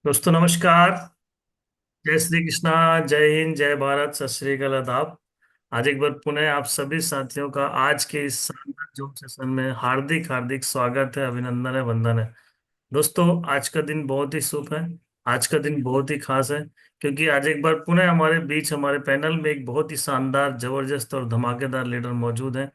दोस्तों नमस्कार। जय श्री कृष्णा। जय हिंद, जय भारत, सत श्री अकाल, आदाब। आज एक बार पुनः आप सभी साथियों का आज के इस शानदार जूम सेशन में हार्दिक हार्दिक स्वागत है, अभिनंदन है, वंदन है। दोस्तों आज का दिन बहुत ही शुभ है। आज का दिन बहुत ही खास है, क्योंकि आज एक बार पुनः हमारे बीच हमारे पैनल में एक बहुत ही शानदार, जबरदस्त और धमाकेदार लीडर मौजूद है।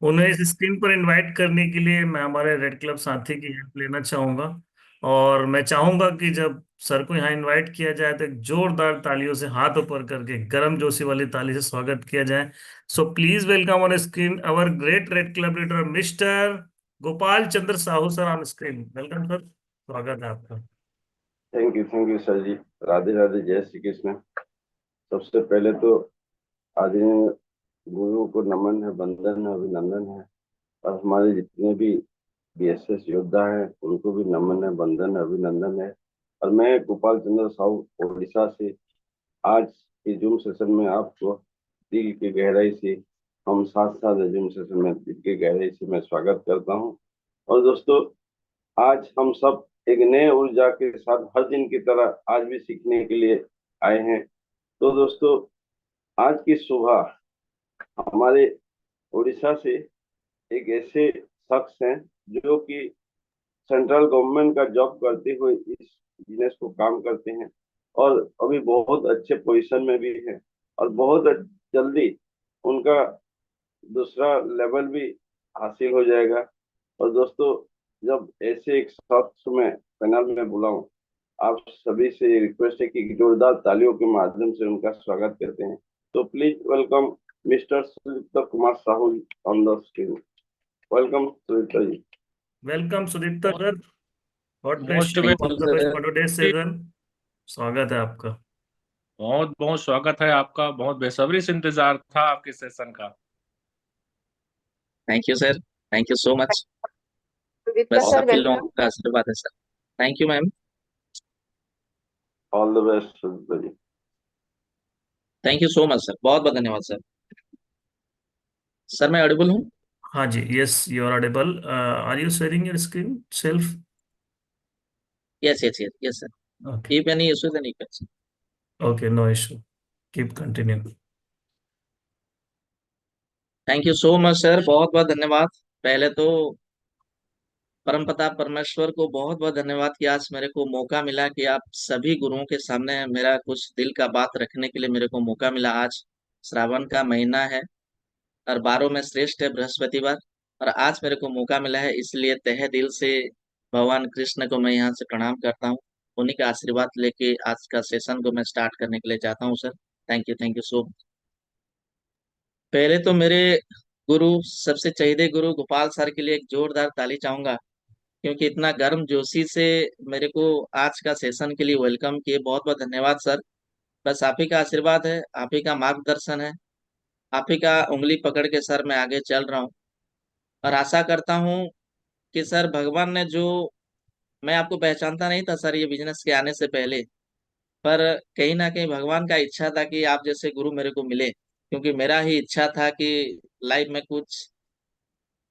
उन्हें इस स्क्रीन पर इनवाइट करने के लिए मैं हमारे रेड क्लब साथी की हेल्प लेना चाहूंगा। और मैं चाहूंगा कि जब सर को यहाँ इनवाइट किया जाए तो एक जोरदार तालियों से, हाथ ऊपर करके गर्म जोशी वाली ताली से स्वागत किया जाए। So please welcome on screen our great red club leader mister Gopal Chandra Sahu sir on screen. Welcome sir, स्वागत है आपका। थैंक यू सर जी। राधे राधे, जय श्री कृष्ण। सबसे पहले तो आदरणीय गुरु को नमन है, वंदन है, अभिनंदन है। और हमारे जितने भी बीएसएस योद्धा हैं उनको भी नमन है, वंदन है, अभिनंदन है। और मैं गोपाल चंद्र साहू उड़ीसा से आज के जूम सेशन में आपको दिल की गहराई से, हम साथ साथ जूम सेशन में दिल की गहराई से मैं स्वागत करता हूँ। और दोस्तों, आज हम सब एक नए ऊर्जा के साथ हर दिन की तरह आज भी सीखने के लिए आए हैं। तो दोस्तों, आज की सुबह हमारे उड़ीसा से एक ऐसे शख्स हैं जो कि सेंट्रल गवर्नमेंट का जॉब करते हुए इस बिजनेस को काम करते हैं, और अभी बहुत अच्छे पोजीशन में भी हैं। और बहुत जल्दी उनका दूसरा लेवल भी हासिल हो जाएगा। और दोस्तों, जब ऐसे एक शख्स में पैनल में बुलाऊं, आप सभी से रिक्वेस्ट है कि जोरदार तालियों के माध्यम से उनका स्वागत करते हैं। तो please welcome mister Sudipta Kumar Sahu on the screen. Welcome Sudipta ji. Welcome Sudipta sir. God bless most you, welcome all the best sir. For today session. स्वागत है आपका। बहुत बहुत स्वागत है आपका। बहुत बेसब्री से इंतजार था आपके सेशन का। Thank you sir. Thank you so much. Sudipta बस सर आप ही लोगों वेलकम। का आशीर्वाद है sir. Thank you ma'am. All the best Sudipta ji. Thank you so much sir, बहुत बहुत धन्यवाद सर। सर मैं ऑडिबल हूँ? हाँ जी, yes you are audible. Are you sharing your screen self? Yes yes yes yes okay. Sir. If any issues any question. Okay, no issue. Keep continue. Thank you so much sir, बहुत बहुत धन्यवाद। पहले तो परमपिता परमेश्वर को बहुत बहुत धन्यवाद कि आज मेरे को मौका मिला कि आप सभी गुरुओं के सामने मेरा कुछ दिल का बात रखने के लिए मेरे को मौका मिला। आज श्रावण का महीना है और 12 में श्रेष्ठ है बृहस्पतिवार, और आज मेरे को मौका मिला है, इसलिए तहे दिल से भगवान कृष्ण को मैं यहाँ से प्रणाम करता हूँ। उन्हीं का आशीर्वाद लेके आज का सेशन को मैं स्टार्ट करने के लिए चाहता हूँ sir. Thank you so much. पहले तो मेरे गुरु, सबसे चहेते गुरु गोपाल सर के लिए एक जोरदार ताली चाहूंगा, क्योंकि इतना गर्म जोशी से मेरे को आज का सेशन के लिए वेलकम किए। बहुत बहुत धन्यवाद सर। बस आप ही का आशीर्वाद है, आप ही का मार्गदर्शन है, आप ही का उंगली पकड़ के सर मैं आगे चल रहा हूँ। और आशा करता हूँ कि सर भगवान ने जो, मैं आपको पहचानता नहीं था सर ये बिजनेस के आने से पहले, पर कहीं ना कहीं भगवान का इच्छा था कि आप जैसे गुरु मेरे को मिले, क्योंकि मेरा ही इच्छा था कि लाइफ में कुछ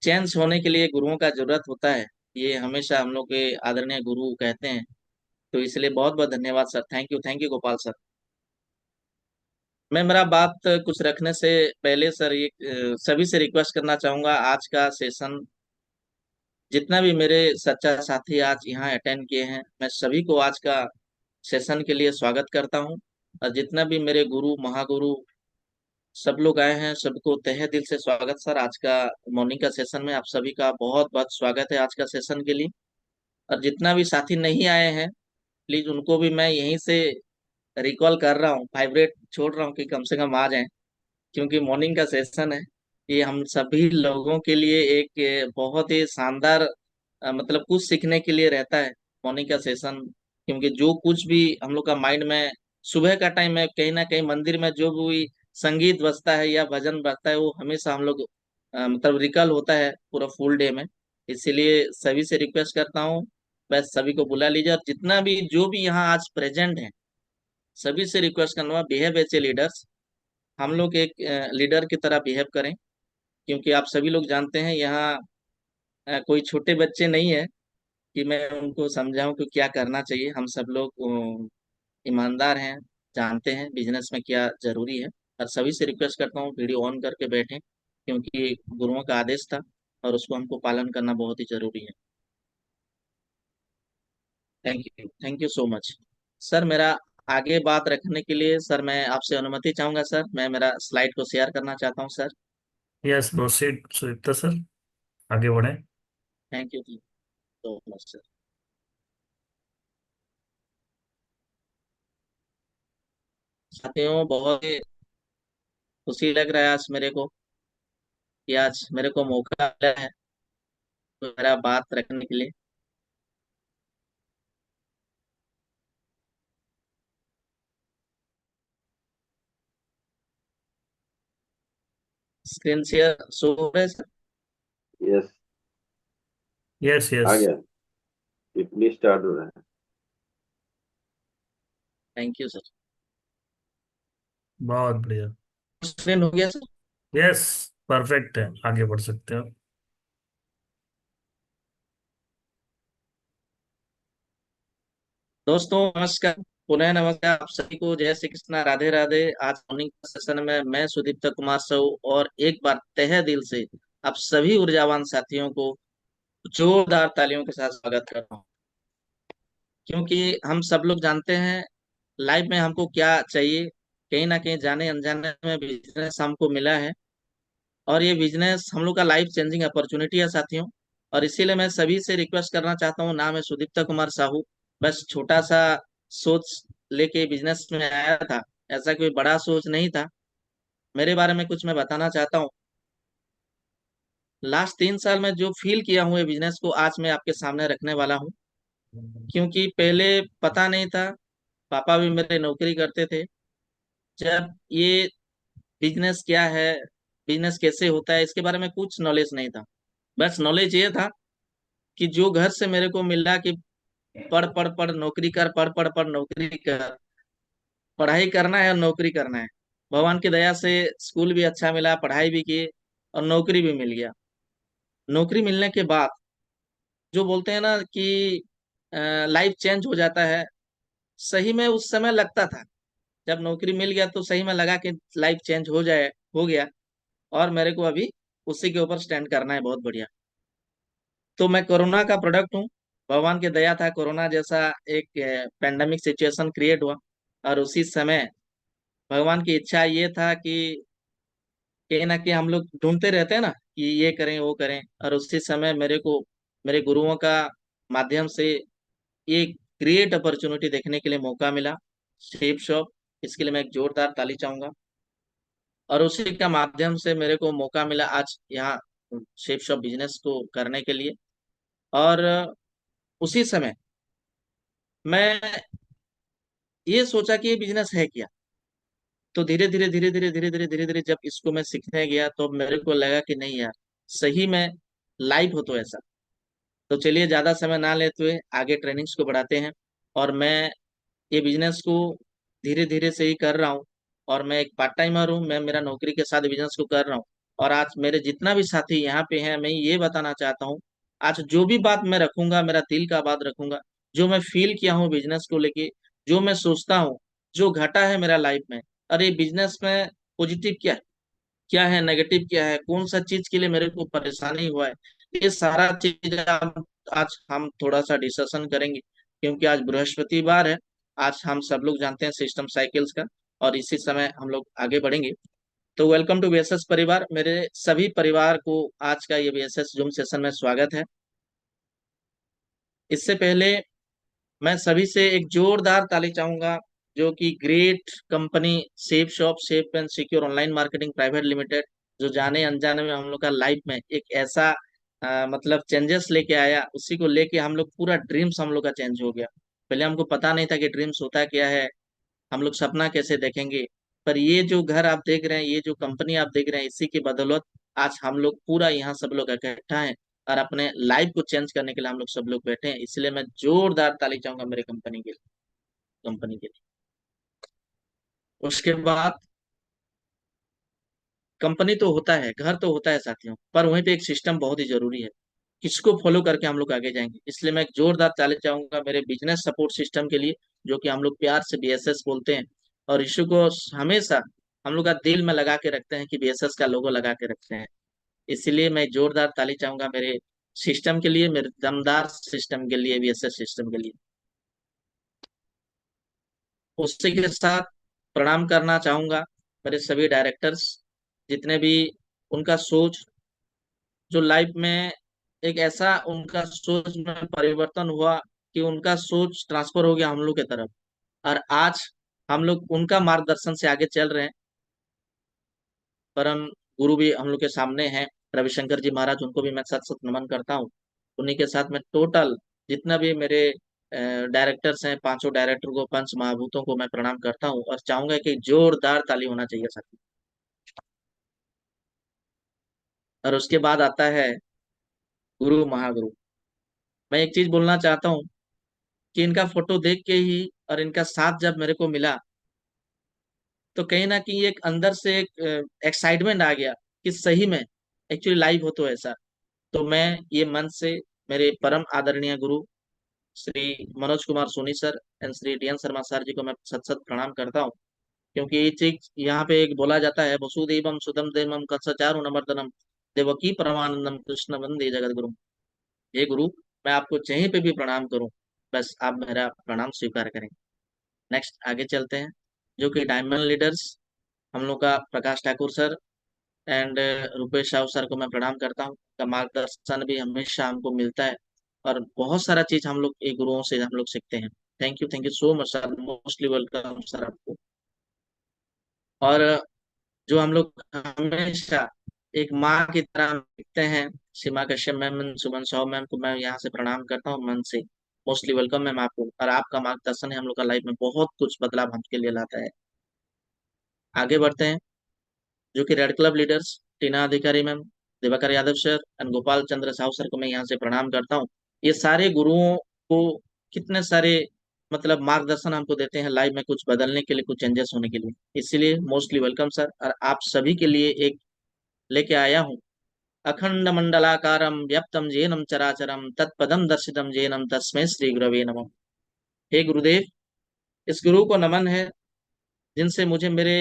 चेंज होने के लिए गुरुओं का जरूरत होता है। ये हमेशा हम लोग के आदरणीय गुरु कहते हैं। तो इसलिए बहुत बहुत धन्यवाद sir. Thank you Gopal sir. मैं मेरा बात कुछ रखने से पहले सर ये सभी से रिक्वेस्ट करना चाहूंगा, आज का सेशन जितना भी मेरे सच्चा साथी आज यहाँ अटेंड किए हैं, मैं सभी को आज का सेशन के लिए स्वागत करता हूँ। और जितना भी मेरे गुरु महागुरु सब लोग आए हैं, सबको तहे दिल से स्वागत सर। आज का मॉर्निंग का सेशन में आप सभी का बहुत बहुत स्वागत है आज का सेशन के लिए। और जितना भी साथी नहीं आए हैं, प्लीज उनको भी मैं यहीं से रिकॉल कर रहा हूँ, वाइब्रेट छोड़ रहा हूँ कि कम से कम आ जाएं, क्योंकि मॉर्निंग का सेशन है। ये हम सभी लोगों के लिए एक बहुत ही शानदार मतलब कुछ सीखने के लिए रहता है मॉर्निंग का सेशन। क्योंकि जो कुछ भी हम लोग का माइंड में सुबह का टाइम है, कहीं ना कहीं मंदिर में जो भी संगीत बजता है या भजन बजता है, वो हमेशा हम लोग मतलब रिकॉल होता है पूरा फुल डे में। इसीलिए सभी से रिक्वेस्ट करता हूँ, बस सभी को बुला लीजिए। और जितना भी जो भी यहाँ आज प्रेजेंट है, सभी से रिक्वेस्ट करना, बिहेव एज ए लीडर्स। हम लोग एक लीडर की तरह बिहेव करें, क्योंकि आप सभी लोग जानते हैं यहाँ कोई छोटे बच्चे नहीं है। कि मैं उनको समझाऊं कि क्या करना चाहिए। हम सब लोग ईमानदार हैं, जानते हैं बिजनेस में क्या जरूरी है। और सभी से रिक्वेस्ट करता हूँ वीडियो ऑन करके बैठें, क्योंकि गुरुओं का आदेश था और उसको हमको पालन करना बहुत ही जरूरी है। Thank you so much. Sir, मेरा आगे बात रखने के लिए सर मैं आपसे अनुमति चाहूंगा सर। मैं मेरा स्लाइड को शेयर करना चाहता हूँ sir. Yes, proceed Sudipta sir, आगे बढ़े। Thank you so much sir. साथियों, बहुत ही खुशी लग रहा है आज मेरे को कि आज मेरे को मौका मिला है मेरा बात रखने के लिए। स्क्रीन शेयर शो हो रहा है सर? यस, यस आ यस, गया। प्लीज स्टार्ट हो रहा है। Thank you sir. बहुत बढ़िया। स्क्रीन हो गया सर? यस, परफेक्ट है, आगे बढ़ सकते हो। दोस्तों नमस्कार, पुनः नमस्कार आप सभी को। जय श्री कृष्णा, राधे राधे। आज मॉर्निंग सेशन में मैं सुदीप्त कुमार साहू और एक बार तहे दिल से आप सभी ऊर्जावान साथियों को जोरदार तालियों के साथ स्वागत कर रहा हूँ। क्योंकि हम सब लोग जानते हैं लाइफ में हमको क्या चाहिए। कहीं ना कहीं जाने अनजाने में बिजनेस हमको मिला है, और ये बिजनेस हम लोग का लाइफ चेंजिंग अपॉर्चुनिटी है साथियों। और इसीलिए मैं सभी से रिक्वेस्ट करना चाहता हूँ। नाम है सुदीप्ता कुमार साहू। बस छोटा सा सोच लेके बिजनेस में आया था, ऐसा कोई बड़ा सोच नहीं था। मेरे बारे में कुछ मैं बताना चाहता हूँ। लास्ट 3 साल में जो फील किया हूँ ये बिजनेस को आज मैं आपके सामने रखने वाला हूँ। क्योंकि पहले पता नहीं था, पापा भी मेरे नौकरी करते थे। जब ये बिजनेस क्या है, बिजनेस कैसे होता है, इसके बारे में कुछ नॉलेज नहीं था। बस नॉलेज ये था कि जो घर से मेरे को मिला कि पढ़ पढ़ पढ़ नौकरी कर, पढ़ पढ़ पढ़ नौकरी कर, पढ़ाई करना है और नौकरी करना है। भगवान की दया से स्कूल भी अच्छा मिला, पढ़ाई भी की और नौकरी भी मिल गया। नौकरी मिलने के बाद जो बोलते हैं ना कि लाइफ चेंज हो जाता है, सही में उस समय लगता था। जब नौकरी मिल गया तो सही में लगा कि लाइफ चेंज हो गया। और मेरे को अभी उसी के ऊपर स्टैंड करना है। बहुत बढ़िया। तो मैं कोरोना का प्रोडक्ट हूँ। भगवान की दया था, कोरोना जैसा एक पेंडेमिक सिचुएशन क्रिएट हुआ। और उसी समय भगवान की इच्छा ये था कि कहीं ना कहीं हम लोग ढूंढते रहते हैं ना कि ये करें वो करें। और उसी समय मेरे को मेरे गुरुओं का माध्यम से ये ग्रेट अपॉर्चुनिटी देखने के लिए मौका मिला, शेप शॉप। इसके लिए मैं एक जोरदार ताली चाहूंगा। और उसी का माध्यम से मेरे को मौका मिला आज यहाँ शेप शॉप बिजनेस को करने के लिए। और उसी समय मैं ये सोचा कि ये बिजनेस है क्या। तो धीरे धीरे जब इसको मैं सीखने गया तो मेरे को लगा कि नहीं यार, सही में लाइफ हो तो ऐसा। तो चलिए ज्यादा समय ना लेते हुए आगे ट्रेनिंग्स को बढ़ाते हैं। और मैं ये बिजनेस को धीरे धीरे से ही कर रहा हूँ। और मैं एक पार्ट टाइमर हूँ, मैं मेरा नौकरी के साथ बिजनेस को कर रहा हूँ। और आज मेरे जितना भी साथी यहाँ पे हैं, मैं ये बताना चाहता हूँ, आज जो भी बात मैं रखूंगा मेरा दिल का बात रखूंगा। जो मैं फील किया हूँ बिजनेस को लेके, जो मैं सोचता हूँ, जो घटा है मेरा लाइफ में। अरे बिजनेस में पॉजिटिव क्या है, नेगेटिव क्या है, कौन सा चीज के लिए मेरे को परेशानी हुआ है, ये सारा चीज आज हम थोड़ा सा डिस्कशन करेंगे। क्योंकि आज बृहस्पतिवार है। आज हम सब लोग जानते हैं सिस्टम साइकिल्स का। और इसी समय हम लोग आगे बढ़ेंगे। तो वेलकम टू बीएसएस परिवार। मेरे सभी परिवार को आज का ये बीएसएस जूम सेशन में स्वागत है। इससे पहले मैं सभी से एक जोरदार ताली चाहूंगा, जो कि great company safe shop safe and secure online marketing private limited, जो जाने अनजाने में हम लोग का लाइफ में एक ऐसा मतलब चेंजेस लेके आया। उसी को लेके हम लोग पूरा ड्रीम्स हम लोग का चेंज हो गया। पहले हमको पता नहीं था कि ड्रीम्स होता क्या है, हम लोग सपना कैसे देखेंगे। पर ये जो घर आप देख रहे हैं, ये जो कंपनी आप देख रहे हैं, इसी की बदौलत आज हम लोग पूरा यहाँ सब लोग इकट्ठा हैं। और अपने लाइफ को चेंज करने के लिए हम लोग सब लोग बैठे हैं। इसलिए मैं जोरदार ताली चाहूंगा मेरे कंपनी के लिए। उसके बाद कंपनी तो होता है, घर तो होता है साथियों, पर वहीं पे एक सिस्टम बहुत ही जरूरी है। किसको फॉलो करके हम लोग आगे जाएंगे। इसलिए मैं एक जोरदार ताली चाहूंगा मेरे बिजनेस सपोर्ट सिस्टम के लिए, जो कि हम लोग प्यार से बीएसएस बोलते हैं, और इशू को हमेशा हम लोग का दिल में लगा के रखते हैं कि बीएसएस का लोगो लगा के रखते हैं। इसलिए मैं जोरदार ताली चाहूंगा मेरे सिस्टम के लिए, मेरे दमदार सिस्टम के लिए, बीएसएस सिस्टम के लिए। उसी के साथ प्रणाम करना चाहूंगा मेरे सभी डायरेक्टर्स, जितने भी उनका सोच, जो लाइफ में एक ऐसा उनका सोच में परिवर्तन हुआ कि उनका सोच ट्रांसफर हो गया हम लोग की तरफ, और आज हम लोग उनका मार्गदर्शन से आगे चल रहे हैं। परम गुरु भी हम लोग के सामने हैं, रविशंकर जी महाराज, उनको भी मैं सत सत नमन करता हूँ। उन्हीं के साथ में टोटल जितना भी मेरे डायरेक्टर्स हैं, पांचों डायरेक्टर को, पंच महाभूतों को मैं प्रणाम करता हूँ, और चाहूंगा कि जोरदार ताली होना चाहिए साथी। और उसके बाद आता है गुरु महागुरु। मैं एक चीज बोलना चाहता हूँ कि इनका फोटो देख के ही और इनका साथ जब मेरे को मिला, तो कहीं ना कहीं एक अंदर से एक एक्साइटमेंट आ गया कि सही में एक्चुअली लाइव हो तो ऐसा। तो मैं ये मन से मेरे परम आदरणीय गुरु Shri Manoj Kumar Soni sir and Shri DN Sharma sir ji को मैं सत सत प्रणाम करता हूँ। क्योंकि ये चीज यहाँ पे एक बोला जाता है, वसुदेवम सुतम देवम कंसचारु नमर्दनम देवकी परमानंदम कृष्ण वंदे जगत गुरु। हे गुरु, मैं आपको कहीं पे भी प्रणाम करूं, बस आप मेरा प्रणाम स्वीकार करें। नेक्स्ट आगे चलते हैं, जो कि डायमंड लीडर्स, हम लोग का Prakash Thakur sir and Rupesh Sahu sir को मैं प्रणाम करता हूँ। का मार्गदर्शन भी हमेशा हमको मिलता है, और बहुत सारा चीज हम लोग एक गुरुओं से हम लोग सीखते हैं। Thank you so much sir, mostly welcome sir आपको। और जो हम लोग हमेशा एक माँ की तरह दिखते हैं, सीमा कश्यप मैम, सुमन साहू मैम को मैं यहाँ से प्रणाम करता हूँ मन से। मोस्टली वेलकम मैम आपको, और आपका मार्गदर्शन है हम लोग का लाइफ में बहुत कुछ बदलाव हमके लिए लाता है। आगे बढ़ते हैं, जो कि रेड क्लब लीडर्स, टीना अधिकारी ma'am, Diwakar Yadav sir and Gopal Chandra Sahu sir को मैं यहाँ से प्रणाम करता हूँ। ये सारे गुरुओं को कितने सारे मतलब मार्गदर्शन हमको देते हैं लाइफ में कुछ बदलने के लिए, कुछ चेंजेस होने के लिए। इसीलिए मोस्टली वेलकम सर, और आप सभी के लिए एक लेके आया हूँ, अखंड मंडलाकारं व्याप्तं येनं चराचरं तत्पदं दर्शितं येनं तस्मै श्री गुरवे नमः। हे गुरुदेव, इस गुरु को नमन है जिनसे मुझे मेरे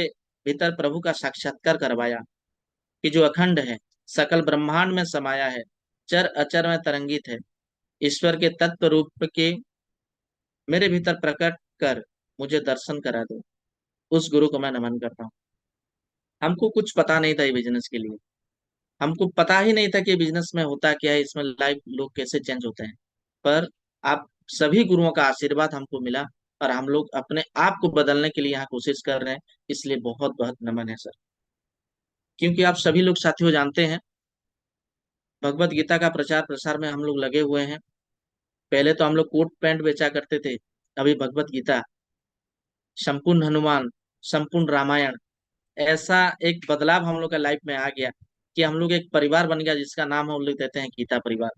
भीतर प्रभु का साक्षात्कार करवाया, कि जो अखंड है, सकल ब्रह्मांड में समाया है, चर अचर में तरंगित है, ईश्वर के तत्व रूप के मेरे भीतर प्रकट कर मुझे दर्शन करा दो। उस गुरु को मैं नमन करता हूँ। हमको कुछ पता नहीं था ये बिजनेस के लिए, हमको पता ही नहीं था कि बिजनेस में होता क्या है, इसमें लाइफ लोग कैसे चेंज होते हैं। पर आप सभी गुरुओं का आशीर्वाद हमको मिला, और हम लोग अपने आप को बदलने के लिए यहाँ कोशिश कर रहे हैं। इसलिए बहुत बहुत नमन है सर। क्योंकि आप सभी लोग साथियों जानते हैं, भगवत गीता का प्रचार प्रसार में हम लोग लगे हुए हैं। पहले तो हम लोग कोट पैंट बेचा करते थे, अभी भगवत गीता, संपूर्ण हनुमान, संपूर्ण रामायण, ऐसा एक बदलाव हम लोग का लाइफ में आ गया कि हम लोग एक परिवार बन गया, जिसका नाम हम लोग देते हैं गीता परिवार।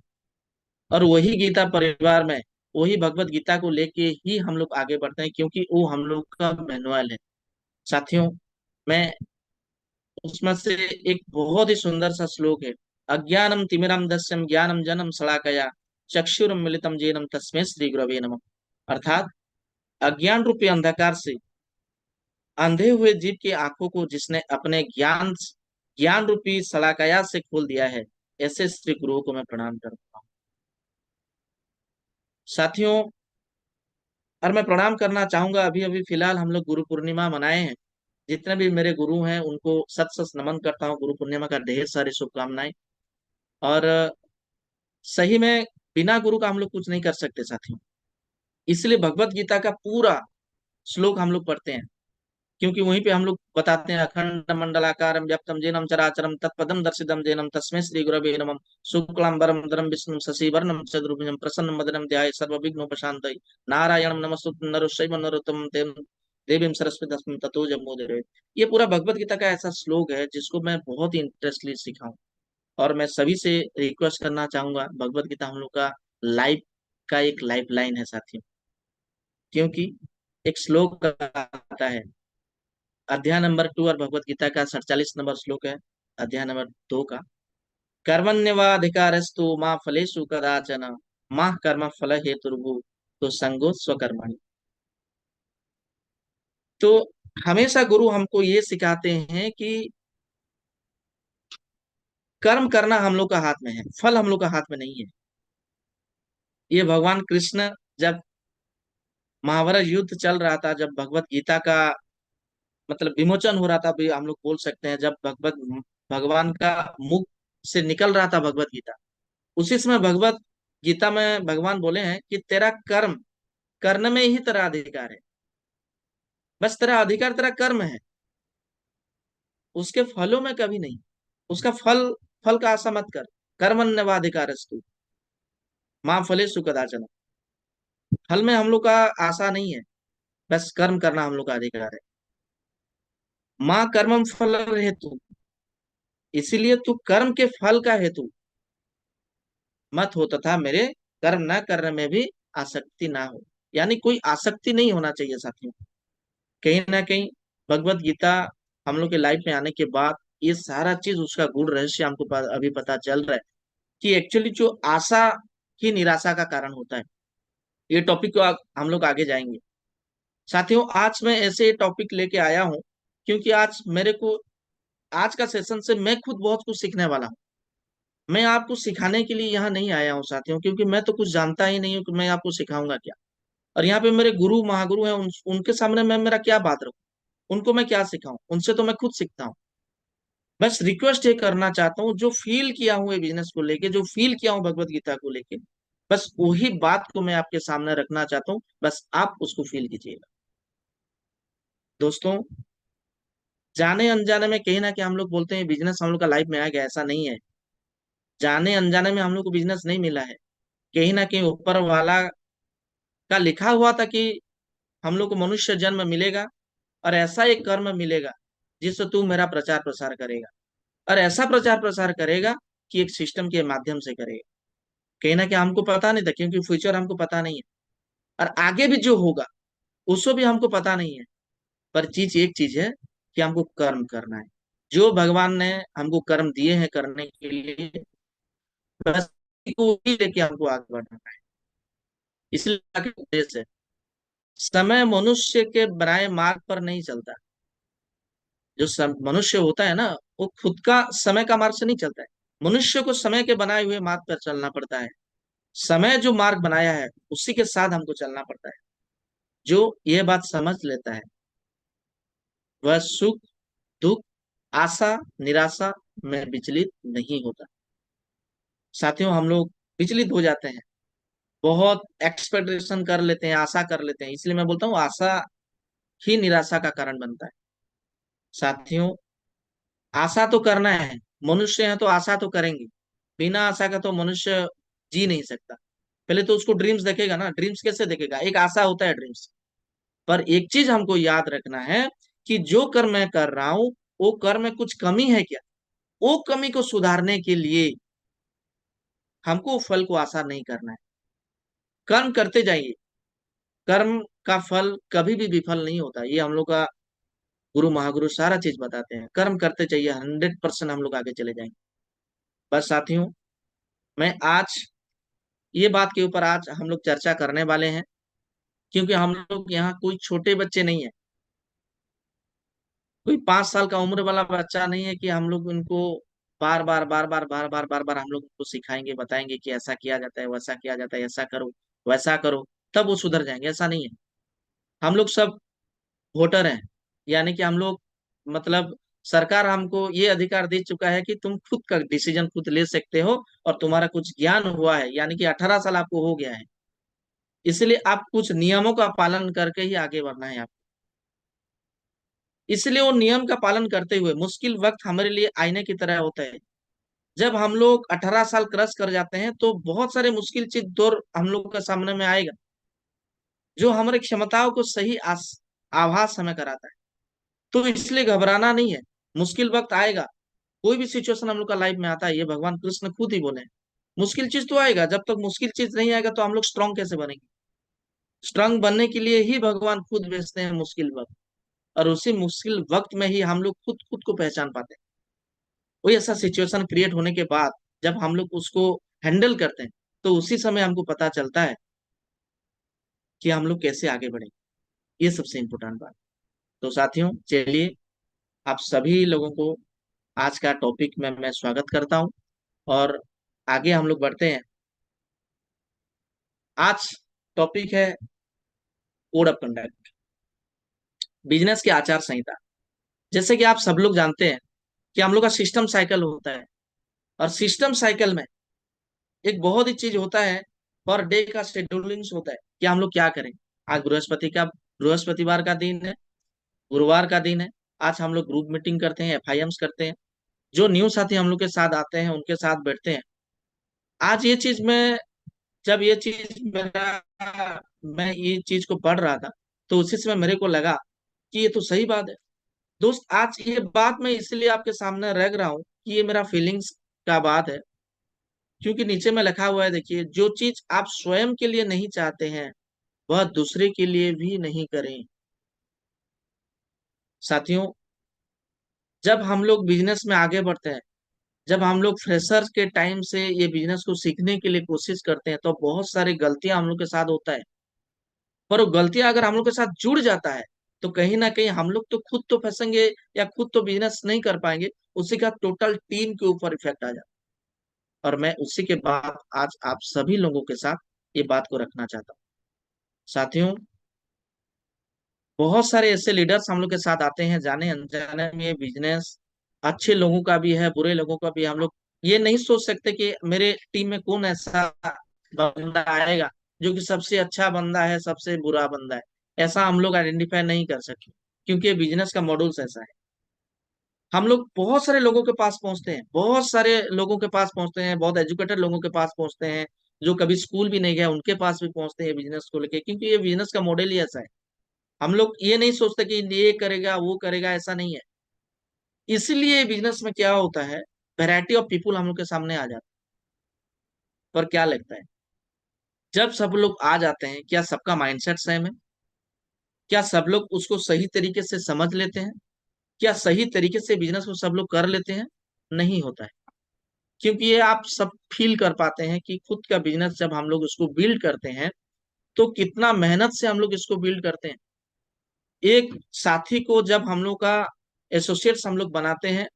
और वही गीता परिवार में वही भगवत गीता को लेके ही हम लोग आगे बढ़ते हैं, क्योंकि वो हम लोग का मैनुअल है साथियों। मैं उसमें से एक बहुत ही सुंदर सा श्लोक है, अज्ञानम तिमिरम दस्यम ज्ञानम जनम सलाकया चक्षुरम मिलितम जेनम तस्मै श्री गुरवे नमः। अर्थात अज्ञान रूपी अंधकार से अंधे हुए जीव की आंखों को जिसने अपने ज्ञान ज्ञान रूपी सलाकया से खोल दिया है, ऐसे श्री गुरुओं को मैं प्रणाम करता हूँ साथियों। और मैं प्रणाम करना चाहूंगा, अभी अभी फिलहाल हम लोग गुरु पूर्णिमा मनाए हैं, जितने भी मेरे गुरु हैं उनको सत सत नमन करता हूँ, गुरु पूर्णिमा का ढेर सारी शुभकामनाएं। और सही में बिना गुरु का हम लोग कुछ नहीं कर सकते साथियों। इसलिए भगवत गीता का पूरा श्लोक हम लोग पढ़ते हैं, क्योंकि वहीं पे हम लोग बताते हैं, अखंड मंडलाकारं व्याप्तं येनं चराचरं तत्पदं दर्शितं येनं तस्मै श्री गुरवे नमः। शुक्लांबरं धरं विष्णुं शशिवर्णं चतुर्भुजं प्रसन्नं वदनं ध्यायेत् सर्वविघ्नोपशान्तये नारायणं नमस्तुभ्यं नरः नरोत्तमं देवीं सरस्वतीं ततो जयमुदीरयेत्। ये पूरा भगवत गीता का ऐसा श्लोक है जिसको मैं बहुत ही इंटरेस्टली सीखा हूँ। और मैं सभी से रिक्वेस्ट करना चाहूंगा, भगवत गीता हम लोग का लाइफ का एक लाइफ लाइन है साथियों। क्योंकि एक श्लोक आता है, अध्याय नंबर 2 और भगवत गीता का 47 नंबर श्लोक है, अध्याय नंबर 2 का, कर्मण्यवाधिकारस्तु माँ फलेषु कदाचन माँ कर्म फल हेतुर्भु तो संगो स्वकर्मणि। तो हमेशा गुरु हमको ये सिखाते हैं कि कर्म करना हम लोग का हाथ में है, फल हम लोग का हाथ में नहीं है। ये भगवान कृष्ण जब महाभारत युद्ध चल रहा था, जब भगवत गीता का मतलब विमोचन हो रहा था, भी हम लोग बोल सकते हैं, जब भगवत भगवान का मुख से निकल रहा था भगवत गीता, उसी समय भगवत गीता में भगवान बोले हैं कि तेरा कर्म करने में ही तेरा अधिकार है। बस तेरा अधिकार तेरा कर्म है, उसके फलों में कभी नहीं। उसका फल फल का आशा मत कर। कर्मण्यवाधिकारस्तु माँ फलेषु कदाचन। फल में हम लोग का आशा नहीं है, बस कर्म करना हम लोग का अधिकार है। माँ कर्मम फल हेतु, इसीलिए तू कर्म के फल का हेतु मत हो, तथा मेरे कर्म न करने में भी आसक्ति ना हो। यानी कोई आसक्ति नहीं होना चाहिए साथियों। कहीं ना कहीं भगवत गीता हम लोग के लाइफ में आने के बाद ये सारा चीज, उसका गूढ़ रहस्य हमको अभी पता चल रहा है कि एक्चुअली जो आशा ही निराशा का कारण होता है। ये टॉपिक को हम लोग आगे जाएंगे साथियों। आज मैं ऐसे टॉपिक लेके आया हूँ क्योंकि आज मेरे को, आज का सेशन से मैं खुद बहुत कुछ सीखने वाला हूँ। मैं आपको सिखाने के लिए यहाँ नहीं आया हूँ साथियों, क्योंकि मैं तो कुछ जानता ही नहीं हूँ कि मैं आपको सिखाऊंगा क्या। और यहाँ पे मेरे गुरु महागुरु हैं, उनके सामने मैं मेरा क्या बात रखूं, उनको मैं क्या सिखाऊं, उनसे तो मैं खुद सीखता हूँ। बस रिक्वेस्ट ये करना चाहता हूँ, जो फील किया हूँ ये बिजनेस को लेके, जो फील किया हूँ भगवत गीता को लेके, बस वही बात को मैं आपके सामने रखना चाहता हूँ। बस आप उसको फील कीजिएगा दोस्तों। जाने अनजाने में कहीं ना कहीं हम लोग बोलते हैं बिजनेस हम लोग का लाइफ में आ गया, ऐसा नहीं है। जाने अनजाने में हम लोग को बिजनेस नहीं मिला है। कहीं ना कहीं ऊपर वाला का लिखा हुआ था कि हम लोग को मनुष्य जन्म मिलेगा और ऐसा एक कर्म मिलेगा जिससे तू मेरा प्रचार प्रसार करेगा, और ऐसा प्रचार प्रसार करेगा कि एक सिस्टम के माध्यम से करेगा। कहीं ना कहीं हमको पता नहीं था, क्योंकि फ्यूचर हमको पता नहीं है, और आगे भी जो होगा उसको भी हमको पता नहीं है। पर चीज एक चीज है कि हमको कर्म करना है। जो भगवान ने हमको कर्म दिए हैं करने के लिए, बस को ही लेके हमको आगे बढ़ना है। इसलिए आगे उद्देश्य है। समय मनुष्य के बनाए मार्ग पर नहीं चलता। जो मनुष्य होता है ना, वो खुद का समय का मार्ग से नहीं चलता है। मनुष्य को समय के बनाए हुए मार्ग पर चलना पड़ता है। समय जो मार्ग बनाया है उसी के साथ हमको चलना पड़ता है। जो ये बात समझ लेता है वह सुख दुख आशा निराशा में विचलित नहीं होता। साथियों, हम लोग विचलित हो जाते हैं, बहुत एक्सपेक्टेशन कर लेते हैं, आशा कर लेते हैं। इसलिए मैं बोलता हूँ आशा ही निराशा का कारण बनता है। साथियों, आशा तो करना है, मनुष्य है तो आशा तो करेंगे। बिना आशा का तो मनुष्य जी नहीं सकता। पहले तो उसको ड्रीम्स देखेगा ना, ड्रीम्स कैसे देखेगा, एक आशा होता है ड्रीम्स। पर एक चीज हमको याद रखना है कि जो कर्म मैं कर रहा हूं वो कर्म में कुछ कमी है क्या, वो कमी को सुधारने के लिए हमको फल को आशा नहीं करना है। कर्म करते जाइए, कर्म का फल कभी भी विफल नहीं होता। ये हम लोग का गुरु महागुरु सारा चीज बताते हैं। कर्म करते चाहिए, 100% हम लोग आगे चले जाएंगे। बस साथियों, मैं आज ये बात के ऊपर आज हम लोग चर्चा करने वाले हैं, क्योंकि हम लोग यहाँ कोई छोटे बच्चे नहीं है, कोई 5 साल का उम्र वाला बच्चा नहीं है कि हम लोग उनको बार बार हम लोग उनको सिखाएंगे बताएंगे कि ऐसा किया जाता है वैसा किया जाता है, ऐसा करो वैसा करो तब वो सुधर जाएंगे, ऐसा नहीं है। हम लोग सब वोटर हैं, यानी कि हम लोग मतलब सरकार हमको ये अधिकार दे चुका है कि तुम खुद का डिसीजन खुद ले सकते हो, और तुम्हारा कुछ ज्ञान हुआ है, यानी कि 18 साल आपको हो गया है, इसलिए आप कुछ नियमों का पालन करके ही आगे बढ़ना है आप। इसलिए वो नियम का पालन करते हुए, मुश्किल वक्त हमारे लिए आईने की तरह होता है। जब हम लोग 18 साल क्रॉस कर जाते हैं तो बहुत सारे मुश्किल चीज दौर हम लोग का सामने में आएगा, जो हमारी क्षमताओं को सही आभास हमें कराता है। तो इसलिए घबराना नहीं है, मुश्किल वक्त आएगा। कोई भी सिचुएशन हम लोग का लाइफ में आता है, ये भगवान कृष्ण खुद ही बोले हैं, मुश्किल चीज तो आएगा। जब तक मुश्किल चीज नहीं आएगा तो हम लोग स्ट्रांग कैसे बनेंगे। स्ट्रांग बनने के लिए ही भगवान खुद भेजते हैं मुश्किल वक्त, और उसी मुश्किल वक्त में ही हम लोग खुद खुद को पहचान पाते हैं। वही ऐसा सिचुएशन क्रिएट होने के बाद जब हम लोग उसको हैंडल करते हैं तो उसी समय हमको पता चलता है कि हम लोग कैसे आगे बढ़े। ये सबसे इम्पोर्टेंट बात। तो साथियों, चलिए आप सभी लोगों को आज का टॉपिक में मैं स्वागत करता हूं और आगे हम लोग बढ़ते हैं। आज टॉपिक है कोड ऑफ कंडक्ट, बिजनेस की आचार संहिता। जैसे कि आप सब लोग जानते हैं कि हम लोग का सिस्टम साइकिल होता है, और सिस्टम साइकिल में एक बहुत ही चीज होता है, पर डे का शेड्यूलिंग होता है कि हम लोग क्या करें। आज बृहस्पतिवार का दिन है, गुरुवार का दिन है। आज हम लोग ग्रुप मीटिंग करते हैं, एफआईएम्स करते हैं। जो न्यू साथी हम लोग के साथ आते हैं उनके साथ बैठते हैं। आज ये चीज में, जब ये चीज मेरा मैं ये चीज को पढ़ रहा था तो उसी समय मेरे को लगा कि ये तो सही बात है। दोस्त, आज ये बात मैं इसलिए आपके सामने रख रहा हूँ कि ये मेरा फीलिंग्स का बात है, क्योंकि नीचे में लिखा हुआ है, देखिए, जो चीज आप स्वयं के लिए नहीं चाहते हैं वह दूसरे के लिए भी नहीं करें। साथियों, जब हम लोग बिजनेस में आगे बढ़ते हैं, जब हम लोग फ्रेशर के टाइम से ये बिजनेस को सीखने के लिए कोशिश करते हैं, तो बहुत सारी गलतियां हम लोग के साथ होता है। पर वो गलतियां अगर हम लोग के साथ जुड़ जाता है तो कहीं ना कहीं हम लोग तो खुद तो फंसेंगे या खुद तो बिजनेस नहीं कर पाएंगे, उसी का टोटल टीम के ऊपर इफेक्ट आ जाता है। और मैं उसी के बाद आज आप सभी लोगों के साथ ये बात को रखना चाहता हूँ। साथियों, बहुत सारे ऐसे लीडर्स हम लोग के साथ आते हैं, जाने अनजाने में। ये बिजनेस अच्छे लोगों का भी है, बुरे लोगों का भी। हम लोग ये नहीं सोच सकते कि मेरे टीम में कौन ऐसा बंदा आएगा जो कि सबसे अच्छा बंदा है, सबसे बुरा बंदा है। ऐसा हम लोग आइडेंटिफाई नहीं कर सकते, क्योंकि ये बिजनेस का मॉडल्स ऐसा है। हम लोग बहुत सारे लोगों के पास पहुंचते हैं, बहुत सारे लोगों के पास पहुंचते हैं, बहुत एजुकेटेड लोगों के पास पहुंचते हैं, जो कभी स्कूल भी नहीं गए उनके पास भी पहुंचते हैं बिजनेस को लेके, क्योंकि ये बिजनेस का मॉडल ही ऐसा है। हम लोग ये नहीं सोचते कि ये करेगा वो करेगा, ऐसा नहीं है। इसलिए बिजनेस में क्या होता है, वैरायटी ऑफ पीपुल हम लोग के सामने आ जाते हैं। पर क्या लगता है, जब सब लोग आ जाते हैं, क्या सबका माइंडसेट सेम है? क्या सब लोग उसको सही तरीके से समझ लेते हैं? क्या सही तरीके से बिजनेस को सब लोग कर लेते हैं? नहीं होता है। क्योंकि ये आप सब फील कर पाते हैं कि खुद का बिजनेस जब हम लोग उसको बिल्ड करते हैं तो कितना मेहनत से हम लोग इसको बिल्ड करते हैं। एक साथी को जब हम लोग का एसोसिएट्स हम लोग बनाते हैं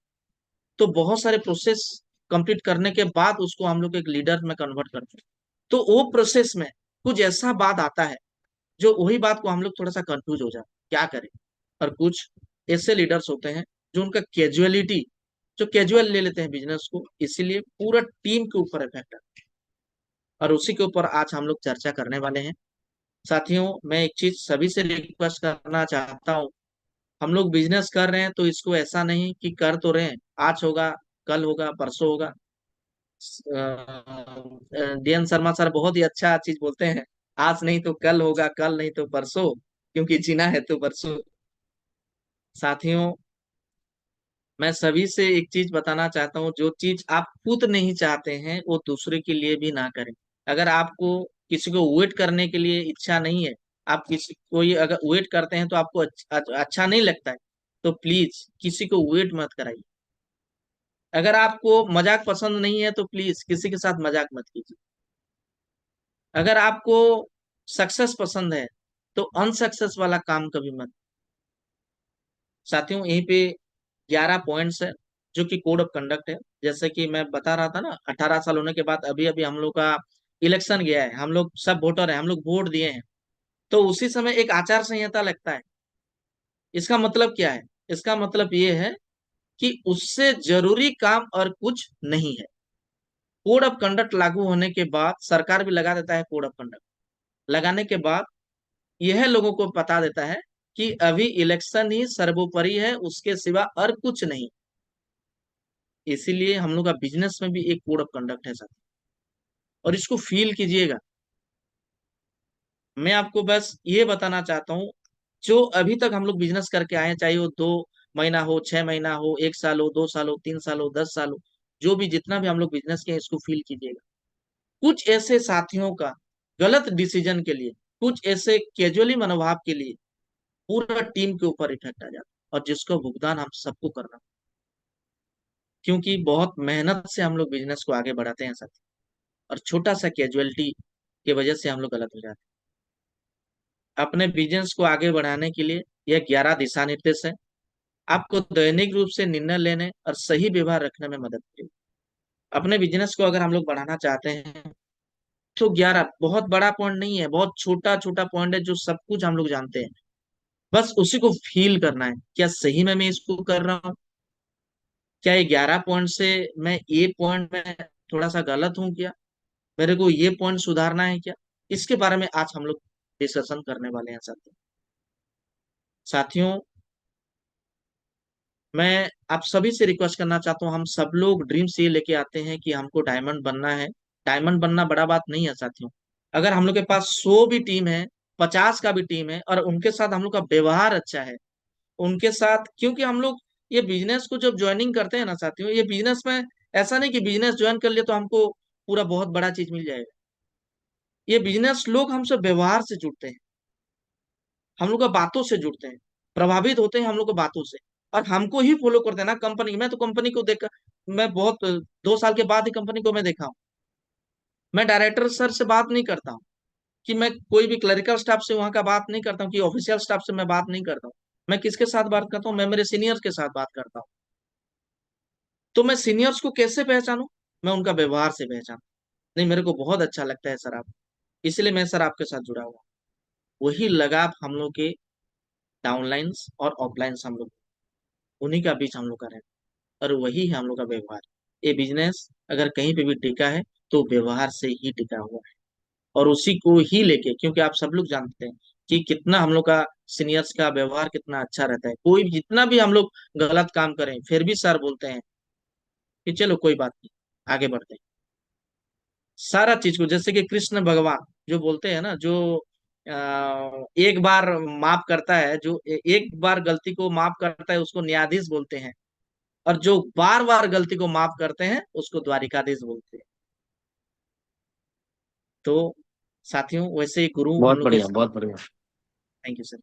तो बहुत सारे प्रोसेस कंप्लीट करने के बाद उसको हम लोग एक लीडर में कन्वर्ट करते हैं। तो वो प्रोसेस में कुछ ऐसा बात आता है जो वही बात को हम लोग थोड़ा सा कंफ्यूज हो जाए, क्या करें। और कुछ ऐसे लीडर्स होते हैं जो उनका कैजुअलिटी, जो कैजुअल ले लेते हैं बिजनेस को, इसीलिए पूरा टीम के ऊपर इफेक्ट है। और उसी के ऊपर आज हम लोग चर्चा करने वाले हैं। साथियों, मैं एक चीज सभी से रिक्वेस्ट करना चाहता हूँ। हम लोग बिजनेस कर रहे हैं तो इसको ऐसा नहीं कि कर तो रहे हैं, आज होगा, कल होगा, परसों होगा। डीएन शर्मा सर बहुत ही अच्छा चीज बोलते हैं, आज नहीं तो कल होगा, कल नहीं तो परसों, क्योंकि जीना है तो परसों। साथियों, मैं सभी से एक चीज बताना चाहता हूँ, जो चीज आप खुद नहीं चाहते हैं वो दूसरे के लिए भी ना करें। अगर आपको किसी को वेट करने के लिए इच्छा नहीं है, आप किसी कोई अगर वेट करते हैं तो आपको अच्छा नहीं लगता है, तो प्लीज किसी को वेट मत कराइए। अगर आपको मजाक पसंद नहीं है तो प्लीज किसी के साथ मजाक मत कीजिए। अगर आपको सक्सेस पसंद है तो अनसक्सेस वाला काम कभी मत। साथियों, यहीं पे 11 पॉइंट्स है जो कि कोड ऑफ कंडक्ट है। जैसे कि मैं बता रहा था ना, 18 साल होने के बाद अभी अभी हम लोग का इलेक्शन गया है, हम लोग सब वोटर हैं, हम लोग वोट दिए हैं, तो उसी समय एक आचार संहिता लगता है। इसका मतलब क्या है? इसका मतलब ये है कि उससे जरूरी काम और कुछ नहीं है। कोड ऑफ कंडक्ट लागू होने के बाद सरकार भी लगा देता है कोड ऑफ कंडक्ट। लगाने के बाद यह लोगों को बता देता है कि अभी इलेक्शन ही सर्वोपरि है, उसके सिवा और कुछ नहीं। इसीलिए हम लोग का बिजनेस में भी एक कोड ऑफ कंडक्ट है सर, और इसको फील कीजिएगा। मैं आपको बस ये बताना चाहता हूँ, जो अभी तक हम लोग बिजनेस करके आए हैं, चाहे वो 2 महीना हो, 6 महीना हो, 1 साल हो, 2 साल हो, 3 साल हो, 10 साल हो, जो भी जितना भी हम लोग बिजनेस किए इसको फील कीजिएगा। कुछ ऐसे साथियों का गलत डिसीजन के लिए, कुछ ऐसे कैजुअली मनोभाव के लिए पूरा टीम के ऊपर इफेक्ट आ जाता है, और जिसको भुगतान हम सबको करना। क्योंकि बहुत मेहनत से हम लोग बिजनेस को आगे बढ़ाते हैं साथी, और छोटा सा कैजुअलिटी की वजह से हम लोग गलत हो जाते हैं। अपने बिजनेस को आगे बढ़ाने के लिए यह 11 दिशा निर्देश है, आपको दैनिक रूप से निर्णय लेने और सही व्यवहार रखने में मदद करेगी। अपने बिजनेस को अगर हम लोग बढ़ाना चाहते हैं तो 11 बहुत बड़ा पॉइंट नहीं है, बहुत छोटा छोटा पॉइंट है जो सब कुछ हम लोग जानते हैं। बस उसी को फील करना है, क्या सही में मैं इसको कर रहा हूँ, क्या ये 11 पॉइंट से मैं ये पॉइंट में थोड़ा सा गलत हूँ क्या, मेरे को ये पॉइंट सुधारना है क्या। इसके बारे में आज हम लोग डिस्कशन करने वाले हैं साथियों। साथियों, मैं आप सभी से रिक्वेस्ट करना चाहता हूँ, हम सब लोग ड्रीम्स ये लेके आते हैं कि हमको डायमंड बनना है। डायमंड बनना बड़ा बात नहीं है साथियों। अगर हम लोग के पास 100 भी टीम है, 50 का भी टीम है, और उनके साथ हम लोग का व्यवहार अच्छा है, उनके साथ, क्योंकि हम लोग ये बिजनेस को जब ज्वाइनिंग करते हैं ना साथियों, ये बिजनेस में ऐसा नहीं कि बिजनेस ज्वाइन कर लिया तो हमको पूरा बहुत बड़ा चीज मिल जाएगा। ये बिजनेस लोग हमसे व्यवहार से जुड़ते हैं, हम लोग का बातों से जुड़ते हैं, प्रभावित होते हैं हम लोग को बातों से, और हमको ही फॉलो करते हैं ना कंपनी। मैं तो कंपनी को देख, मैं बहुत 2 साल के बाद ही कंपनी को मैं देखा हूँ। मैं डायरेक्टर सर से बात नहीं करता हूँ, कि मैं कोई भी क्लरिकल स्टाफ से वहां का बात नहीं करता हूँ, कि ऑफिशियल स्टाफ से मैं बात नहीं करता हूँ। मैं किसके साथ बात करता हूँ, मैं मेरे सीनियर्स के साथ बात करता हूँ। तो मैं सीनियर्स को कैसे पहचानूं, मैं उनका व्यवहार से पहचानूं। नहीं, मेरे को बहुत अच्छा लगता है सर आप, इसलिए मैं सर आपके साथ जुड़ा हुआ। वही लगाव हम लोग के डाउनलाइंस और ऑफलाइंस हम लोग, उन्हीं का बीच हम लोग का रहता है, और वही है हम लोग का व्यवहार। ये बिजनेस अगर कहीं पे भी टिका है तो व्यवहार से ही टिका हुआ है, और उसी को ही लेके, क्योंकि आप सब लोग जानते हैं कि कितना हम लोग का सीनियर्स का व्यवहार कितना अच्छा रहता है। कोई भी जितना भी हम लोग गलत काम करें फिर भी सर बोलते हैं कि चलो कोई बात नहीं, आगे बढ़ते हैं। सारा चीज को, जैसे कि कृष्ण भगवान जो बोलते हैं ना, जो एक बार माफ करता है, जो एक बार गलती को माफ करता है उसको न्यायाधीश बोलते हैं, और जो बार बार गलती को माफ करते हैं उसको द्वारिकाधीश बोलते हैं। तो साथियों, वैसे ही गुरु हम बहुत लोग के, बढ़िया, बहुत बढ़िया। Thank you sir.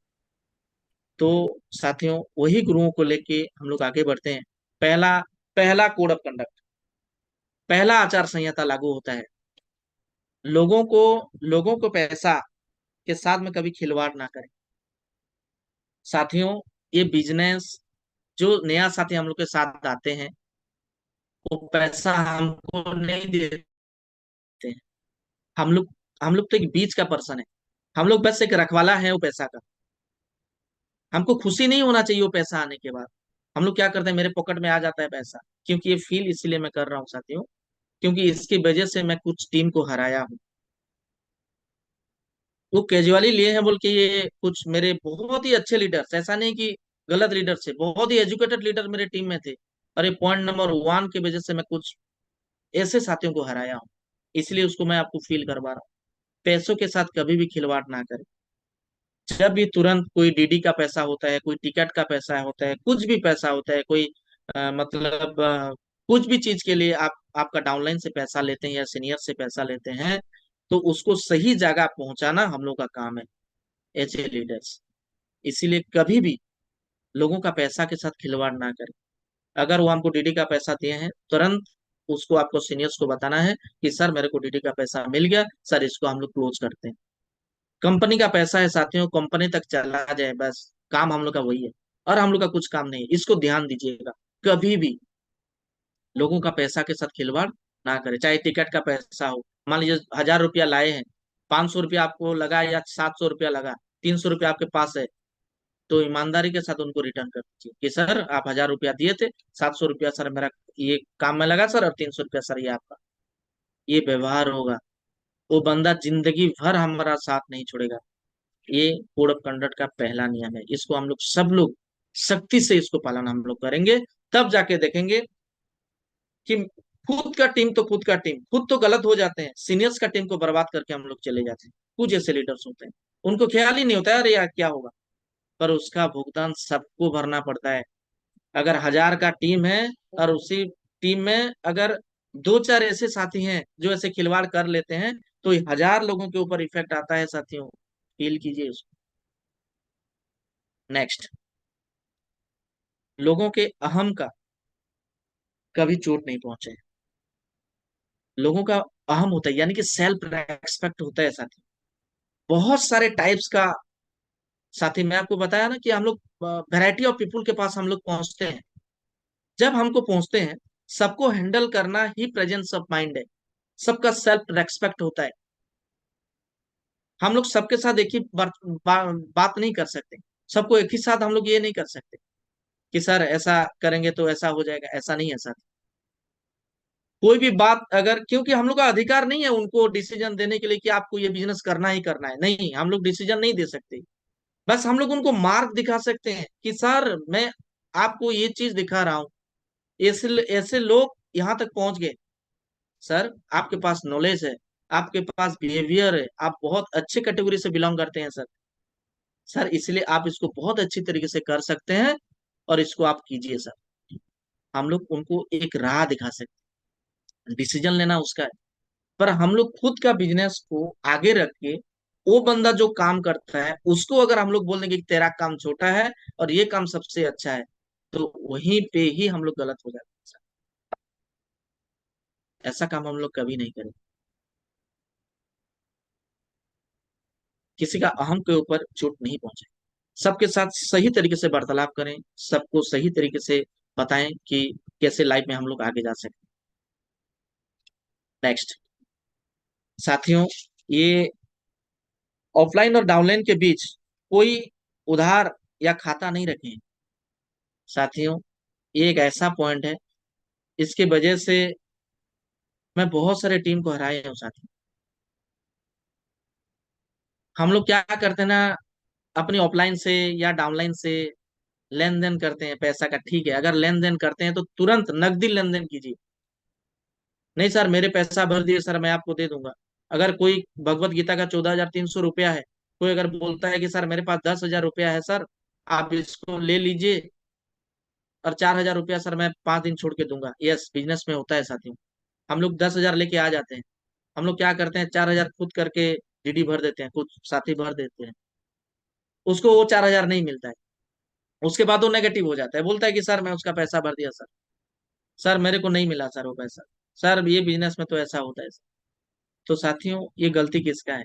तो साथियों, वही गुरुओं को लेके हम लोग आगे बढ़ते हैं। पहला पहला कोड ऑफ कंडक्ट, पहला आचार संहिता लागू होता है, लोगों को पैसा के साथ में कभी खिलवाड़ ना करें। साथियों, ये बिजनेस, जो नया साथी हम लोग के साथ आते हैं वो पैसा हमको नहीं देते हैं। हम लोग हम लोग तो एक बीच का पर्सन है, हम लोग बस एक रखवाला है वो पैसा का। हमको खुशी नहीं होना चाहिए वो पैसा आने के बाद। हम लोग क्या करते हैं, मेरे पॉकेट में आ जाता है पैसा, क्योंकि ये फील इसीलिए मैं कर रहा हूँ साथियों, क्योंकि इसकी वजह से मैं कुछ टीम को हराया हूँ। वो कैजुअली लिए हैं बोल के, ये कुछ मेरे बहुत ही अच्छे लीडर्स, ऐसा नहीं कि गलत लीडर थे, बहुत ही एजुकेटेड लीडर मेरे टीम में थे, और ये पॉइंट नंबर 1 की वजह से मैं कुछ ऐसे साथियों को हराया हूँ। इसलिए उसको मैं आपको फील करवा रहा हूँ। पैसों के साथ कभी भी खिलवाड़ ना करें। जब भी तुरंत कोई डीडी का पैसा होता है, कोई टिकट का पैसा होता है, कुछ भी पैसा होता है, कोई मतलब कुछ भी चीज के लिए आप आपका डाउनलाइन से पैसा लेते हैं या सीनियर से पैसा लेते हैं, तो उसको सही जगह पहुंचाना हम लोग का काम है एज ए लीडर्स। इसीलिए कभी भी लोगों का पैसा के साथ खिलवाड़ ना करें। अगर वो हमको डीडी का पैसा दिए हैं, तुरंत उसको आपको सीनियर्स को बताना है कि सर मेरे को डीडी का पैसा मिल गया, सर इसको हम लोग क्लोज करते हैं। कंपनी का पैसा है साथियों, कंपनी तक चला जाए बस, काम हम लोग का वही है, और हम लोग का कुछ काम नहीं है। इसको ध्यान दीजिएगा, कभी भी लोगों का पैसा के साथ खिलवाड़ ना करें। चाहे टिकट का पैसा हो, मान लीजिए 1000 रुपया लाए हैं, 500 रुपया आपको लगा या 700 रुपया लगा, 300 रुपया आपके पास है, तो ईमानदारी के साथ उनको रिटर्न कर दीजिए कि सर आप 1000 रुपया दिए थे, 700 रुपया सर मेरा ये काम में लगा सर, और 300 रुपया सर ये आपका। ये व्यवहार होगा, वो बंदा जिंदगी भर हमारा साथ नहीं छोड़ेगा। ये कोड ऑफ कंडक्ट का पहला नियम है, इसको हम लोग सब लोग सख्ती से इसको पालन हम लोग करेंगे, तब जाके देखेंगे कि खुद का टीम तो खुद का टीम खुद तो गलत हो जाते हैं, सीनियर्स का टीम को बर्बाद करके हम लोग चले जाते हैं। कुछ ऐसे लीडर्स होते हैं, उनको ख्याल ही नहीं होता है अरे यार क्या होगा, पर उसका भुगतान सबको भरना पड़ता है। अगर 1000 का टीम है, और उसी टीम में अगर 2-4 ऐसे साथी हैं जो ऐसे खिलवाड़ कर लेते हैं, तो 1000 लोगों के ऊपर इफेक्ट आता है साथियों, फील कीजिए उसको। नेक्स्ट, लोगों के अहम का कभी चोट नहीं पहुंचे। लोगों का अहम होता है, यानी कि सेल्फ रेस्पेक्ट होता है साथी। बहुत सारे टाइप्स का साथी, मैं आपको बताया ना कि हम लोग वैरायटी ऑफ पीपुल के पास हम लोग पहुंचते हैं। जब हमको पहुंचते हैं, सबको हैंडल करना ही प्रेजेंस ऑफ माइंड है। सबका सेल्फ रेस्पेक्ट होता है। हम लोग सबके साथ एक ही बात नहीं कर सकते। सबको एक ही साथ हम लोग ये नहीं कर सकते कि सर ऐसा करेंगे तो ऐसा हो जाएगा, ऐसा नहीं है सर। कोई भी बात अगर, क्योंकि हम लोग का अधिकार नहीं है उनको डिसीजन देने के लिए कि आपको ये बिजनेस करना ही करना है, नहीं, हम लोग डिसीजन नहीं दे सकते। बस हम लोग उनको मार्ग दिखा सकते हैं कि सर मैं आपको ये चीज दिखा रहा हूँ, ऐसे ऐसे लोग यहाँ तक पहुंच गए। सर आपके पास नॉलेज है, आपके पास बिहेवियर है, आप बहुत अच्छे कैटेगरी से बिलोंग करते हैं सर। सर इसलिए आप इसको बहुत अच्छी तरीके से कर सकते हैं और इसको आप कीजिए सर। हम लोग उनको एक राह दिखा सकते हैं। डिसीजन लेना उसका है, पर हम लोग खुद का बिजनेस को आगे रख के, वो बंदा जो काम करता है उसको अगर हम लोग बोल देंगे कि तेरा काम छोटा है और ये काम सबसे अच्छा है, तो वहीं पे ही हम लोग गलत हो जाते हैं सर। ऐसा काम हम लोग कभी नहीं करेंगे। किसी का अहम के ऊपर चोट नहीं पहुंचे। सबके साथ सही तरीके से वार्तालाप करें, सबको सही तरीके से बताएं कि कैसे लाइफ में हम लोग आगे जा सकते हैं। नेक्स्ट साथियों, ये ऑफलाइन और डाउनलाइन के बीच कोई उधार या खाता नहीं रखें। साथियों, ये एक ऐसा पॉइंट है, इसकी वजह से मैं बहुत सारे टीम को हराए हूँ साथियों। हम लोग क्या करते हैं ना, अपनी ऑफलाइन से या डाउनलाइन से लेन देन करते हैं पैसा का, ठीक है, अगर लेन देन करते हैं तो तुरंत नकदी लेन देन कीजिए। नहीं सर मेरे पैसा भर दिए सर, मैं आपको दे दूंगा। अगर कोई भगवत गीता का 14,300 रुपया है, कोई अगर बोलता है कि सर मेरे पास 10,000 रुपया है सर, आप इसको ले लीजिए और 4,000 रुपया सर मैं 5 दिन छोड़ के दूंगा। यस, बिजनेस में होता है साथियों। हम लोग 10,000 लेके आ जाते हैं, हम लोग क्या करते हैं 4,000 खुद करके डीडी भर देते हैं, कुछ साथी भर देते हैं, उसको वो 4,000 नहीं मिलता है। उसके बाद वो नेगेटिव हो जाता है, बोलता है कि सर मैं उसका पैसा भर दिया सर, सर मेरे को नहीं मिला सर वो पैसा। सर ये बिजनेस में तो ऐसा होता है सर। तो साथियों ये गलती किसका है?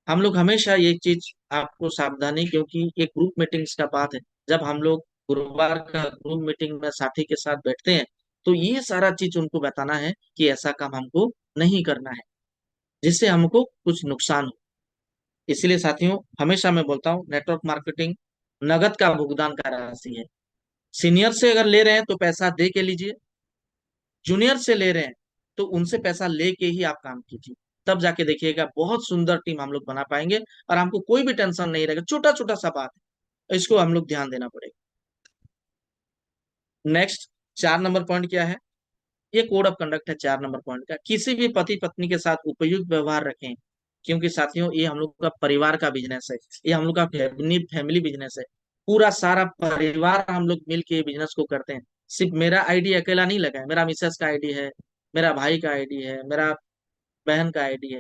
हम लोग हमेशा ये चीज आपको सावधानी, क्योंकि ये ग्रुप मीटिंग्स का बात है। जब हम लोग गुरुवार का ग्रुप मीटिंग में साथी के साथ बैठते हैं, तो ये सारा चीज उनको बताना है कि ऐसा काम हमको नहीं करना है, जिससे हमको कुछ नुकसान हो। इसलिए साथियों हमेशा मैं बोलता हूँ, नेटवर्क मार्केटिंग नगद का भुगतान का राशि है। सीनियर से अगर ले रहे हैं तो पैसा दे के लीजिए, जूनियर से ले रहे हैं तो उनसे पैसा लेके ही आप काम कीजिए। तब जाके देखिएगा बहुत सुंदर टीम हम लोग बना पाएंगे और हमको कोई भी टेंशन नहीं रहेगा। छोटा छोटा सा बात है, इसको हम लोग ध्यान देना पड़ेगा। नेक्स्ट, 4 नंबर पॉइंट क्या है? ये कोड ऑफ कंडक्ट है 4 नंबर पॉइंट का। किसी भी पति पत्नी के साथ उपयुक्त व्यवहार रखें, क्योंकि साथियों ये हम लोग का परिवार का बिजनेस है, ये हम लोग का फैमिली फैमिली बिजनेस है। पूरा सारा परिवार हम लोग मिल के बिजनेस को करते हैं। सिर्फ मेरा आईडी अकेला नहीं लगा है, मेरा मिसेस का आईडी है, मेरा भाई का आईडी है, मेरा बहन का आईडी है।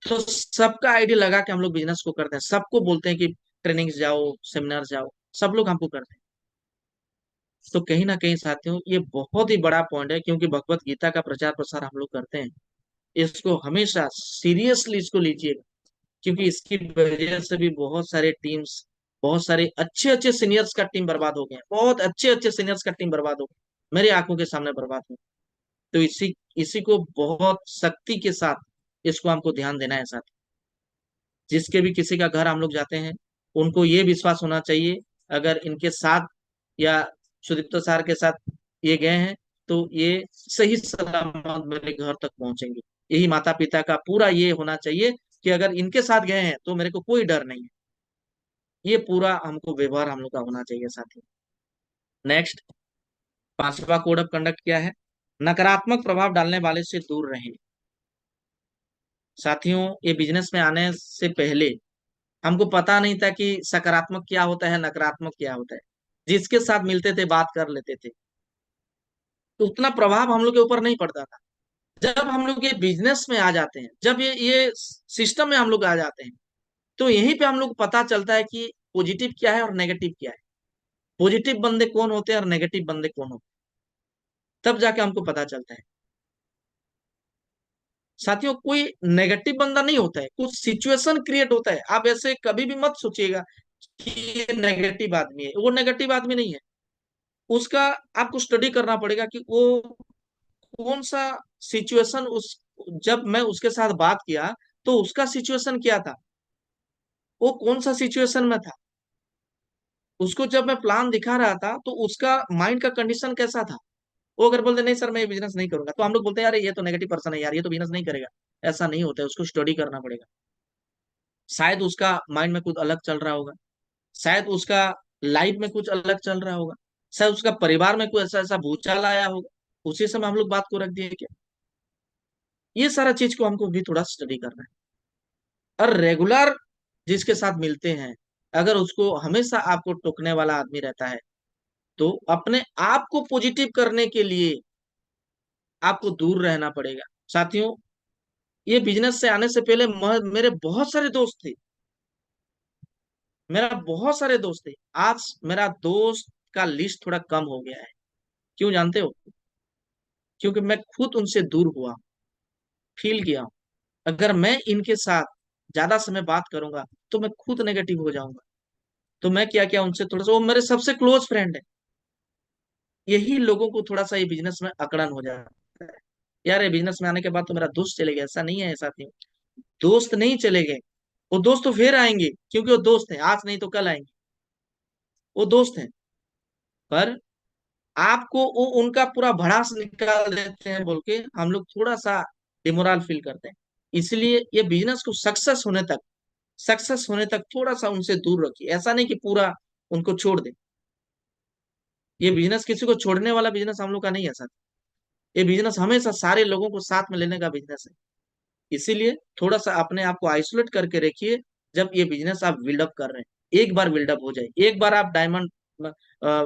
तो सबका आईडी लगा के हम लोग बिजनेस को करते हैं। सबको बोलते हैं कि ट्रेनिंग्स जाओ, सेमिनार जाओ, सब लोग हमको करते हैं। तो कहीं ना कहीं साथियों ये बहुत ही बड़ा पॉइंट है, क्योंकि भगवत गीता का प्रचार प्रसार हम लोग करते हैं। इसको हमेशा सीरियसली इसको लीजिए, क्योंकि इसकी वजह से भी बहुत सारे टीम्स, बहुत सारे अच्छे अच्छे सीनियर्स का टीम बर्बाद हो गए हैं। बहुत अच्छे अच्छे सीनियर्स का टीम बर्बाद हो गए, मेरे आंखों के सामने बर्बाद हो। तो इसी इसी को बहुत सख्ती के साथ इसको हमको ध्यान देना है साथ। जिसके भी किसी का घर हम लोग जाते हैं, उनको ये विश्वास होना चाहिए, अगर इनके साथ या सुदीप्त सर के साथ ये गए हैं तो ये सही सलामत मेरे घर तक पहुंचेंगे। यही माता पिता का पूरा ये होना चाहिए कि अगर इनके साथ गए हैं तो मेरे को कोई डर नहीं है। ये पूरा हमको व्यवहार हम लोग का होना चाहिए साथी। नेक्स्ट, 5वां कोड ऑफ कंडक्ट क्या है? नकारात्मक प्रभाव डालने वाले से दूर रहें। साथियों ये बिजनेस में आने से पहले हमको पता नहीं था कि सकारात्मक क्या होता है, नकारात्मक क्या होता है। जिसके साथ मिलते थे बात कर लेते थे, तो उतना प्रभाव हम लोग के ऊपर नहीं पड़ता था। जब हम लोग ये बिजनेस में आ जाते हैं, जब ये सिस्टम में हम लोग आ जाते हैं, तो यहीं पे हम लोग पता चलता है कि पॉजिटिव क्या है और नेगेटिव क्या है। पॉजिटिव बंदे कौन होते हैं और नेगेटिव बंदे कौन होते तब जाके हमको पता चलता है। साथियों, कोई नेगेटिव बंदा नहीं होता है, कुछ सिचुएशन क्रिएट होता है। आप ऐसे कभी भी मत सोचिएगा कि ये नेगेटिव आदमी है। वो नेगेटिव आदमी नहीं है। उसका आपको स्टडी करना पड़ेगा कि वो कौन सा सिचुएशन उस जब मैं उसके साथ बात किया तो उसका सिचुएशन क्या था, वो कौन सा सिचुएशन में था, उसको जब मैं प्लान दिखा रहा था तो उसका माइंड का कंडीशन कैसा था। वो अगर बोलते नहीं सर मैं बिजनेस नहीं करूंगा, तो हम लोग बोलते हैं यार ये तो नेगेटिव पर्सन है यार, ये तो बिजनेस नहीं करेगा। ऐसा नहीं होता है, उसको स्टडी करना पड़ेगा। शायद उसका माइंड में कुछ अलग चल रहा होगा, शायद उसका लाइफ में कुछ अलग चल रहा होगा, शायद उसका परिवार में कोई ऐसा ऐसा भूचाल आया होगा, उसी समय हम लोग बात को रख दिए क्या। ये सारा चीज को हमको भी थोड़ा स्टडी करना है। और रेगुलर जिसके साथ मिलते हैं, अगर उसको हमेशा आपको टोकने वाला आदमी रहता है, तो अपने आप को पॉजिटिव करने के लिए आपको दूर रहना पड़ेगा। साथियों, ये बिजनेस से आने से पहले मेरे बहुत सारे दोस्त थे, मेरा बहुत सारे दोस्त थे। आज मेरा दोस्त का लिस्ट थोड़ा कम हो गया है। क्यों जानते हो? क्योंकि मैं खुद उनसे दूर हुआ, फील किया। अगर मैं इनके साथ ज्यादा समय बात करूंगा तो मैं खुद नेगेटिव हो जाऊंगा। तो मैं क्या किया, उनसे थोड़ा सा, वो मेरे सबसे क्लोज फ्रेंड है। यही लोगों को थोड़ा सा ये बिजनेस में अकड़न हो जाता है। यार ये बिजनेस में आने के बाद तो मेरा दोस्त चले गया, ऐसा नहीं है साथियों। दोस्त नहीं चले गए, वो दोस्त तो फिर आएंगे, क्योंकि वो दोस्त हैं, आज नहीं तो कल आएंगे। वो दोस्त हैं, पर आपको वो उनका पूरा भड़ास निकाल देते हैं बोल के हम लोग थोड़ा सा डिमोरल फील करते हैं। इसलिए ये बिजनेस को सक्सेस होने तक थोड़ा सा उनसे दूर रखिए। ऐसा नहीं कि पूरा उनको छोड़ दे। ये बिजनेस किसी को छोड़ने वाला बिजनेस हम लोग का नहीं है सर। ये बिजनेस हमेशा सारे लोगों को साथ में लेने का बिजनेस है। इसीलिए थोड़ा सा अपने आप को आइसोलेट करके रखिए। जब ये बिजनेस आप बिल्डअप कर रहे हैं, एक बार बिल्डअप हो जाए, एक बार आप डायमंड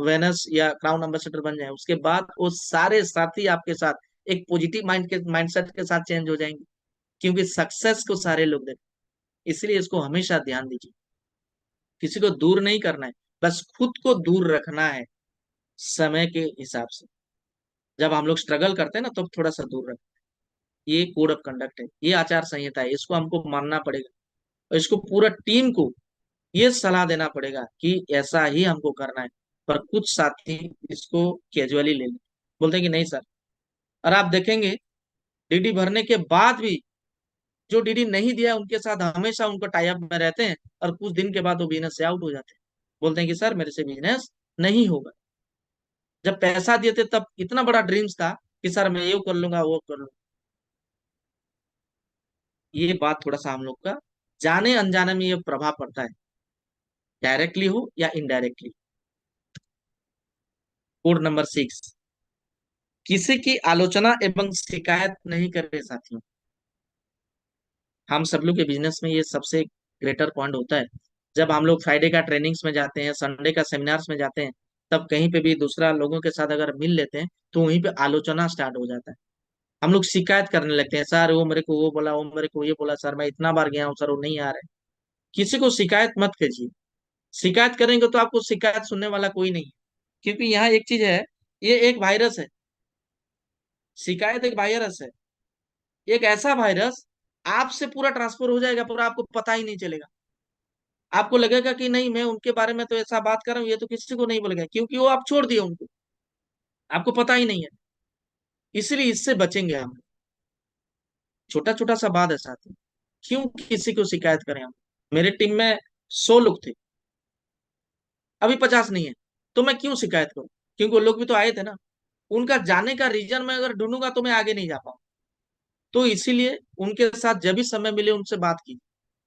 वेनस या क्राउन एम्बेसडर बन जाए, उसके बाद वो सारे साथी आपके साथ एक पॉजिटिव माइंडसेट के साथ चेंज हो जाएंगे। क्योंकि सक्सेस को सारे लोग देखते हैं। इसलिए इसको हमेशा ध्यान दीजिए। किसी को दूर नहीं करना है, बस खुद को दूर रखना है समय के हिसाब से। जब हम लोग स्ट्रगल करते हैं ना, तो थोड़ा सा दूर रखें। ये कोड ऑफ कंडक्ट है, ये आचार संहिता है, इसको हमको मानना पड़ेगा। और इसको पूरा टीम को ये सलाह देना पड़ेगा कि ऐसा ही हमको करना है। पर कुछ साथी इसको कैजुअली ले लें, बोलते हैं कि नहीं सर। और आप देखेंगे डीडी भरने के बाद भी जो डीडी नहीं दिया है, उनके साथ हमेशा उनको टाई अप में रहते हैं, और कुछ दिन के बाद वो बिजनेस से आउट हो जाते हैं। बोलते हैं कि सर मेरे से बिजनेस नहीं होगा। जब पैसा दिए थे तब इतना बड़ा ड्रीम्स था कि सर मैं ये कर लूंगा वो कर लूंगा। ये बात थोड़ा सा हम लोग का जाने अनजाने में ये प्रभाव पड़ता है, डायरेक्टली हो या इनडायरेक्टली। कोड नंबर 6, किसी की आलोचना एवं शिकायत नहीं करे साथियों। हम सब लोग के बिजनेस में ये सबसे ग्रेटर पॉइंट होता है। जब हम लोग फ्राइडे का ट्रेनिंग्स में जाते हैं, संडे का सेमिनार्स में जाते हैं, तब कहीं पे भी दूसरा लोगों के साथ अगर मिल लेते हैं तो वहीं पे आलोचना स्टार्ट हो जाता है। हम लोग शिकायत करने लगते हैं, सर वो मेरे को वो बोला, वो मेरे को ये बोला, सर मैं इतना बार गया हूँ सर वो नहीं आ रहा है। किसी को शिकायत मत कीजिए। शिकायत करेंगे तो आपको शिकायत सुनने वाला कोई नहीं है। क्योंकि यहाँ एक चीज है, ये एक वायरस है। शिकायत एक वायरस है, एक ऐसा वायरस आपसे पूरा ट्रांसफर हो जाएगा, पूरा आपको पता ही नहीं चलेगा। आपको लगेगा कि नहीं मैं उनके बारे में तो ऐसा बात कर रहा हूँ, ये तो किसी को नहीं बोलेगा, क्योंकि वो आप छोड़ दिए उनको, आपको पता ही नहीं है। इसलिए इससे बचेंगे हम। छोटा छोटा सा बात है साथी, क्यों किसी को शिकायत करें हम। मेरे टीम में 100 लोग थे, अभी 50 नहीं है, तो मैं क्यों शिकायत करूं? क्योंकि वो लोग भी तो आए थे ना। उनका जाने का रीजन मैं अगर ढूंढूंगा तो मैं आगे नहीं जा पाऊँ। तो इसीलिए उनके साथ जब भी समय मिले उनसे बात की।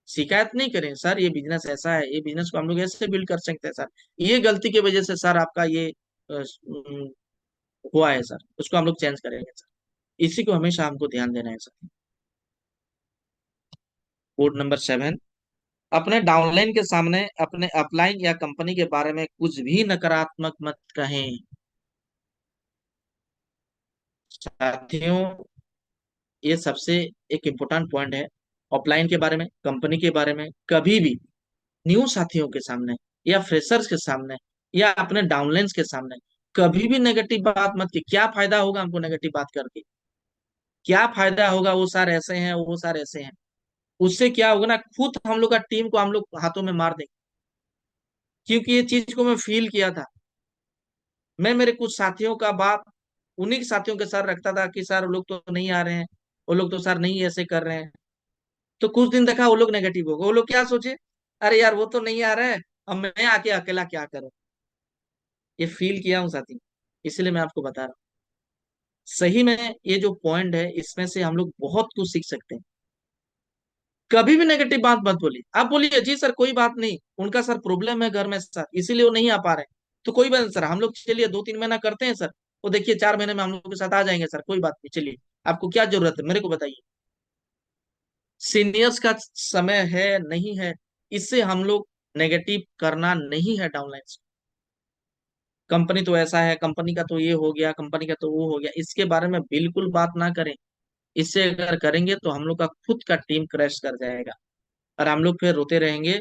शिकायत नहीं करें, सर ये बिजनेस ऐसा है, ये बिजनेस को हम लोग ऐसे बिल्ड कर सकते हैं सर, ये गलती की वजह से सर आपका ये हुआ है सर, उसको हम लोग चेंज करेंगे सर। इसी को हमेशा हमको ध्यान देना है सर। कोड नंबर 7, अपने डाउनलाइन के सामने अपने अपलाइन या कंपनी के बारे में कुछ भी नकारात्मक मत कहें। साथियों, ये सबसे एक इम्पोर्टेंट पॉइंट है। ऑफलाइन के बारे में, कंपनी के बारे में कभी भी न्यू साथियों के सामने या फ्रेशर्स के सामने या अपने डाउनलाइंस के सामने कभी भी नेगेटिव बात मत की। क्या फायदा होगा हमको नेगेटिव बात करके? क्या फायदा होगा? वो सर ऐसे हैं, वो सर ऐसे हैं। उससे क्या होगा ना, खुद हम लोग का टीम को हम लोग हाथों में मार देंगे। क्योंकि ये चीज को मैं फील किया था। मैं मेरे कुछ साथियों का बात उन्हीं के साथियों के सर रखता था कि सर वो लोग तो नहीं आ रहे हैं, वो लोग तो सर नहीं ऐसे कर रहे हैं। तो कुछ दिन देखा वो लोग नेगेटिव हो गए। वो लोग क्या सोचे, अरे यार वो तो नहीं आ रहा है, अब मैं आके अकेला क्या करूं। ये फील किया हूँ साथी, इसलिए मैं आपको बता रहा हूँ। सही में ये जो पॉइंट है, इसमें से हम लोग बहुत कुछ सीख सकते हैं। कभी भी नेगेटिव बात मत बोलिए। आप बोलिए जी सर कोई बात नहीं, उनका सर प्रॉब्लम है घर में सर, इसीलिए वो नहीं आ पा रहे हैं। तो कोई बात नहीं सर, हम लोग चलिए 2-3 महीना करते हैं सर, वो देखिए 4 महीने में हम लोग के साथ आ जाएंगे सर, कोई बात नहीं, चलिए आपको क्या जरूरत है मेरे को बताइए। सीनियर्स का समय है नहीं है, इससे हम लोग नेगेटिव करना नहीं है डाउनलाइन। कंपनी तो ऐसा है, कंपनी का तो ये हो गया, कंपनी का तो वो हो गया, इसके बारे में बिल्कुल बात ना करें। इससे अगर करेंगे तो हम लोग का खुद का टीम क्रैश कर जाएगा, और हम लोग फिर रोते रहेंगे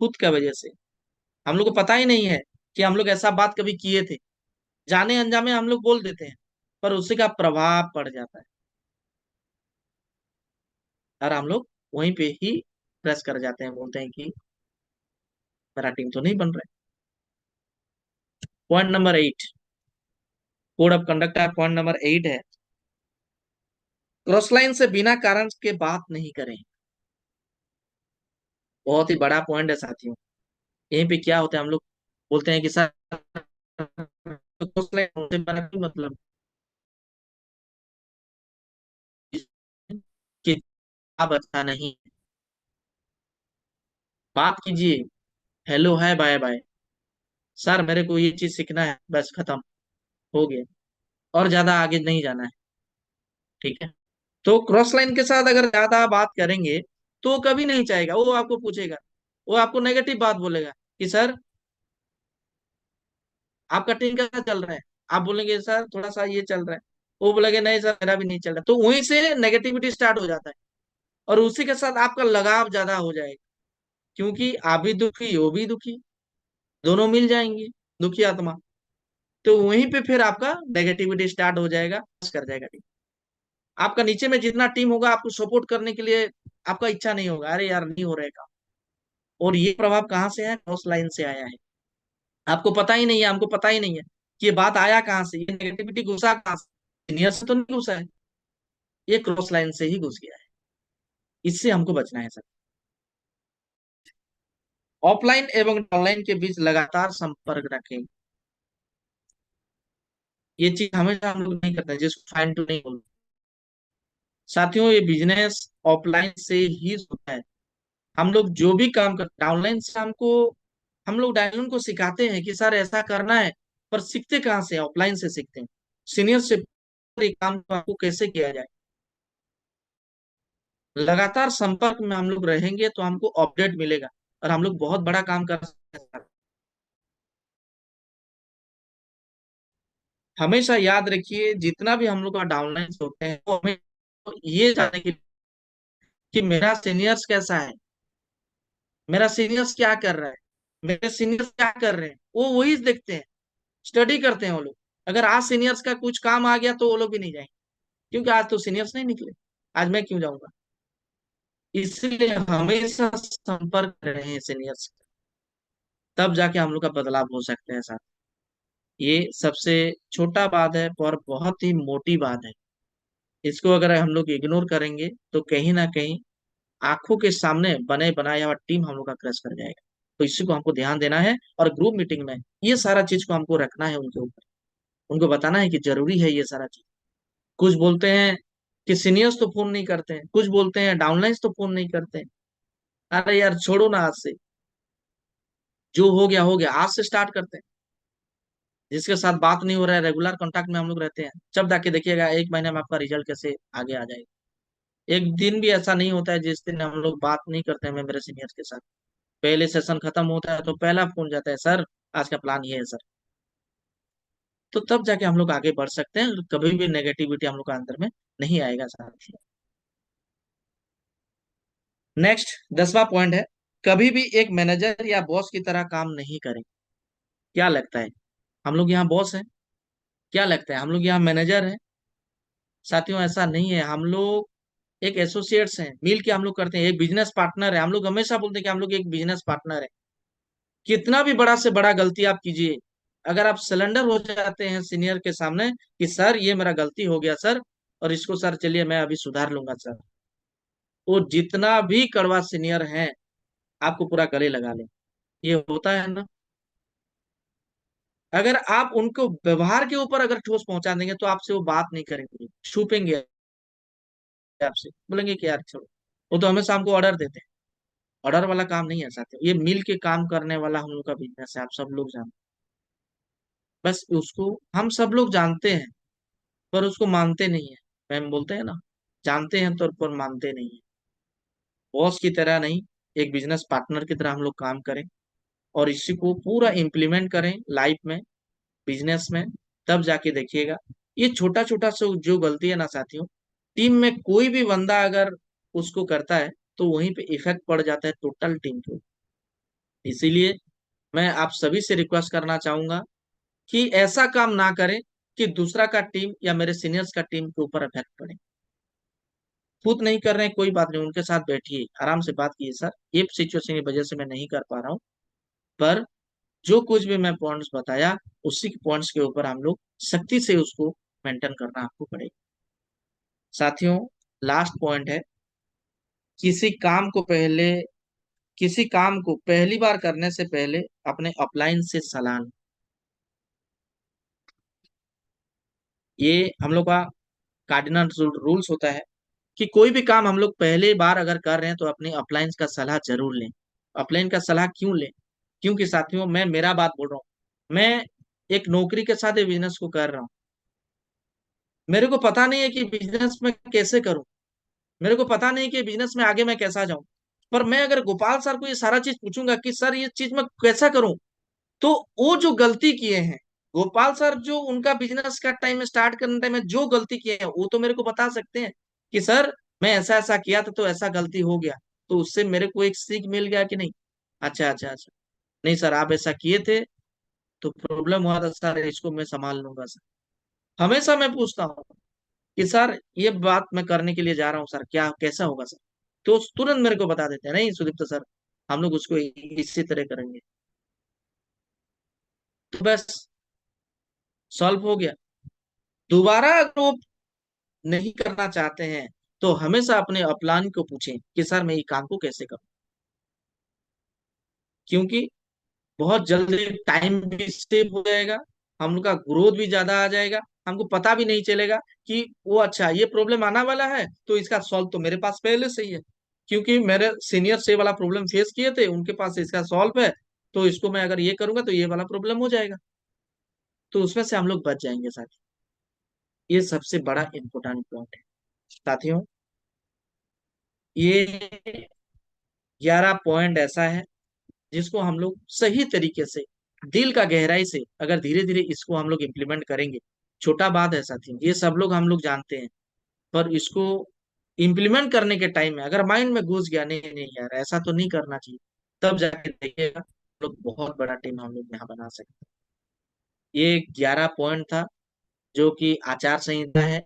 खुद का वजह से। हम लोग को पता ही नहीं है कि हम लोग ऐसा बात कभी किए थे। जाने अनजाने हम लोग बोल देते हैं, पर उसी का प्रभाव पड़ जाता है, और हम लोग वहीं पे ही क्रैश कर जाते हैं, बोलते हैं कि मेरा टीम तो नहीं बन रहा है। Point number 8, code of conduct का पॉइंट नंबर 8 है, क्रॉस लाइन से बिना कारण के बात नहीं करें। बहुत ही बड़ा पॉइंट है साथियों। यहीं पे क्या होता है, हम लोग बोलते हैं कि सर क्रॉस लाइन से बना क्यों मतलब कि आप अच्छा नहीं, बात कीजिए, हेलो है बाय बाय, सर मेरे को ये चीज सीखना है, बस खत्म, हो गया, और ज्यादा आगे नहीं जाना है। ठीक है। तो क्रॉस लाइन के साथ अगर ज्यादा बात करेंगे तो वो कभी नहीं चाहेगा, वो आपको पूछेगा, वो आपको नेगेटिव बात बोलेगा कि सर आपका टीम कैसा चल रहा है। आप बोलेंगे सर थोड़ा सा ये चल रहा है, वो बोलेंगे नहीं सर मेरा भी नहीं चल रहा, तो वहीं से नेगेटिविटी स्टार्ट हो जाता है, और उसी के साथ आपका लगाव ज्यादा हो जाएगा। क्योंकि आप भी दुखी, वो भी दुखी, दोनों मिल जाएंगे दुखी आत्मा। तो वहीं पे फिर आपका नेगेटिविटी स्टार्ट हो जाएगा, कर जाएगा टीम। आपका नीचे में जितना टीम होगा आपको सपोर्ट करने के लिए आपका इच्छा नहीं होगा, अरे यार नहीं हो रहेगा। और ये प्रभाव कहाँ से है, क्रॉस लाइन से आया है। आपको पता ही नहीं है, हमको पता ही नहीं है कि ये बात आया कहाँ से, ये नेगेटिविटी घुसा कहाँ से। सीनियर से तो नहीं घुसा है, ये क्रॉस लाइन से ही घुस गया है। इससे हमको बचना है सर। ऑफलाइन एवं ऑनलाइन के बीच लगातार संपर्क रखें। ये चीज हमेशा हम लोग नहीं करते हैं, जिसको फाइन टू नहीं बोलते। साथियों ये बिजनेस ऑफलाइन से ही होता है। हम लोग जो भी काम करते हैं ऑनलाइन से, हम लोग डायमंड को सिखाते हैं कि सर ऐसा करना है, पर सीखते कहाँ से, ऑफलाइन से सीखते हैं। सीनियर से ये काम को आपको कैसे किया जाए। लगातार संपर्क में हम लोग रहेंगे तो हमको अपडेट मिलेगा, और हम लोग बहुत बड़ा काम कर सकते हैं। हमेशा याद रखिए जितना भी हम लोग का डाउनलाइन होते हैं, वो हमें ये जानने के लिए कि मेरा सीनियर्स कैसा है, मेरा सीनियर्स क्या कर रहा है, मेरे सीनियर्स क्या कर रहे हैं, वो वही देखते हैं, स्टडी करते हैं वो लोग। अगर आज सीनियर्स का कुछ काम आ गया तो वो लोग भी नहीं जाएंगे, क्योंकि आज तो सीनियर्स नहीं निकले, आज मैं क्यों जाऊंगा। इसलिए हमेशा संपर्क में रहे सीनियर्स, तब जाके हम लोग का बदलाव हो सकते हैं साथ। ये सबसे छोटा बात है पर बहुत ही मोटी बात है। इसको अगर हम लोग इग्नोर करेंगे तो कहीं ना कहीं आंखों के सामने बने बनाया हुआ टीम हम लोग का क्रश कर जाएगा। तो इसी को हमको ध्यान देना है, और ग्रुप मीटिंग में ये सारा चीज को हमको रखना है उनके ऊपर, उनको बताना है कि जरूरी है ये सारा चीज। कुछ बोलते हैं कि सीनियर्स तो फोन नहीं करते हैं, कुछ बोलते हैं डाउनलाइंस तो फोन नहीं करते हैं। अरे यार छोड़ो ना, आज से जो हो गया, आज से स्टार्ट करते हैं। जिसके साथ बात नहीं हो रहा है, रेगुलर कांटेक्ट में हम लोग रहते हैं, जब जाके देखिएगा 1 महीने में आपका रिजल्ट कैसे आगे आ जाएगा। एक दिन भी ऐसा नहीं होता है जिस दिन हम लोग बात नहीं करते हैं, मैं मेरे सीनियर्स के साथ। पहले सेशन खत्म होता है तो पहला फोन जाता है, सर आज का प्लान ये है सर। तो तब जाके हम लोग आगे बढ़ सकते हैं, और कभी भी नेगेटिविटी हम लोग का अंदर में नहीं आएगा साथ। नेक्स्ट 10वां पॉइंट है, कभी भी एक मैनेजर या बॉस की तरह काम नहीं करें। क्या लगता है, हम लोग यहाँ बॉस हैं? क्या लगता है हम लोग यहाँ मैनेजर हैं? साथियों ऐसा नहीं है। हम लोग एक एसोसिएट्स हैं, मिल के हम लोग करते हैं, एक बिजनेस पार्टनर है। हम लोग हमेशा बोलते हैं कि हम लोग एक बिजनेस पार्टनर है। कितना भी बड़ा से बड़ा गलती आप कीजिए, अगर आप सिलेंडर हो जाते हैं सीनियर के सामने कि सर ये मेरा गलती हो गया सर, और इसको सर चलिए मैं अभी सुधार लूंगा सर, वो जितना भी कड़वा सीनियर है आपको पूरा गले लगा ले। ये होता है ना। अगर आप उनको व्यवहार के ऊपर अगर ठोस पहुंचा देंगे तो आपसे वो बात नहीं करेंगे, छुपेंगे आपसे, बोलेंगे कि यार छोड़ो। वो तो हमेशा हमको ऑर्डर देते हैं। ऑर्डर वाला काम नहीं है साथियों, ये मिल के काम करने वाला हम लोग का बिजनेस है, आप सब लोग जानते हैं। बस उसको हम सब लोग जानते हैं, पर उसको मानते नहीं है। मैम बोलते हैं ना, जानते हैं तो पर मानते नहीं है। बॉस की तरह नहीं, एक बिजनेस पार्टनर की तरह हम लोग काम करें और इसी को पूरा इम्प्लीमेंट करें लाइफ में, बिजनेस में। तब जाके देखिएगा ये छोटा छोटा सा जो गलती है ना साथियों, टीम में कोई भी बंदा अगर उसको करता है तो वहीं पे इफेक्ट पड़ जाता है टोटल टीम को। इसीलिए मैं आप सभी से रिक्वेस्ट करना चाहूंगा कि ऐसा काम ना करें कि दूसरा का टीम या मेरे सीनियर्स का टीम के ऊपर इफेक्ट पड़े। खुद नहीं कर रहे हैं कोई बात नहीं, उनके साथ बैठिए, आराम से बात कीजिए, सर ये सिचुएशन की वजह से मैं नहीं कर पा रहा हूँ, पर जो कुछ भी मैं पॉइंट्स बताया उसी के पॉइंट्स के ऊपर हम लोग सख्ती से उसको मेंटेन करना आपको पड़ेगा। साथियों, लास्ट पॉइंट है, किसी काम को पहले किसी काम को पहली बार करने से पहले अपने अपलाइन से सलाह लें। ये हम लोग का कार्डिनल रूल्स होता है कि कोई भी काम हम लोग पहले बार अगर कर रहे हैं तो अपने अपलाइंस का सलाह जरूर लें। अपलाइन का सलाह क्यों लें? क्योंकि साथियों मैं मेरा बात बोल रहा हूँ, मैं एक नौकरी के साथ ये बिजनेस को कर रहा हूँ। मेरे को पता नहीं है कि बिजनेस में कैसे करूं, मेरे को पता नहीं कि बिजनेस में आगे मैं कैसा जाऊं, पर मैं अगर गोपाल सर को ये सारा चीज पूछूंगा कि सर ये चीज मैं कैसा करूं, तो वो जो गलती किए हैं गोपाल सर, जो उनका बिजनेस का टाइम स्टार्ट करने टाइम में जो गलती किए हैं वो तो मेरे को बता सकते हैं कि सर मैं ऐसा ऐसा किया था तो ऐसा गलती हो गया, तो उससे मेरे को एक सीख मिल गया कि नहीं। अच्छा अच्छा अच्छा, नहीं सर आप ऐसा किए थे तो प्रॉब्लम हुआ था सर, इसको मैं संभाल लूंगा सर। हमेशा मैं पूछता हूँ कि सर ये बात मैं करने के लिए जा रहा हूँ सर, क्या कैसा होगा सर, तो तुरंत मेरे को बता देते हैं नहीं सुदीप्त सर हम लोग उसको इसी तरह करेंगे, तो बस सॉल्व हो गया। दोबारा अगर वो नहीं करना चाहते हैं तो हमेशा अपने अपलाइन को पूछें कि सर मैं ये काम को कैसे करूं, क्योंकि बहुत जल्दी टाइम भी सेव हो जाएगा, हम लोग का ग्रोथ भी ज्यादा आ जाएगा, हमको पता भी नहीं चलेगा कि वो अच्छा ये प्रॉब्लम आने वाला है तो इसका सॉल्व तो मेरे पास पहले से ही है, क्योंकि मेरे सीनियर से वाला प्रॉब्लम फेस किए थे, उनके पास इसका सॉल्व है, तो इसको मैं अगर ये करूंगा तो ये वाला प्रॉब्लम हो जाएगा, तो उसमें से हम लोग बच जाएंगे साथियों। ये सबसे बड़ा इंपॉर्टेंट पॉइंट है साथियों। ये 11 पॉइंट ऐसा है जिसको हम लोग सही तरीके से, दिल का गहराई से अगर धीरे धीरे इसको हम लोग इम्प्लीमेंट करेंगे, छोटा बात है साथियों, ये सब लोग हम लोग जानते हैं, पर इसको इम्प्लीमेंट करने के टाइम में अगर माइंड में घुस गया नहीं नहीं यार ऐसा तो नहीं करना चाहिए, तब जाके देखिएगा हम लोग बहुत बड़ा टीम हम लोग यहाँ बना सकते हैं। ये 11 पॉइंट था जो कि आचार संहिता है।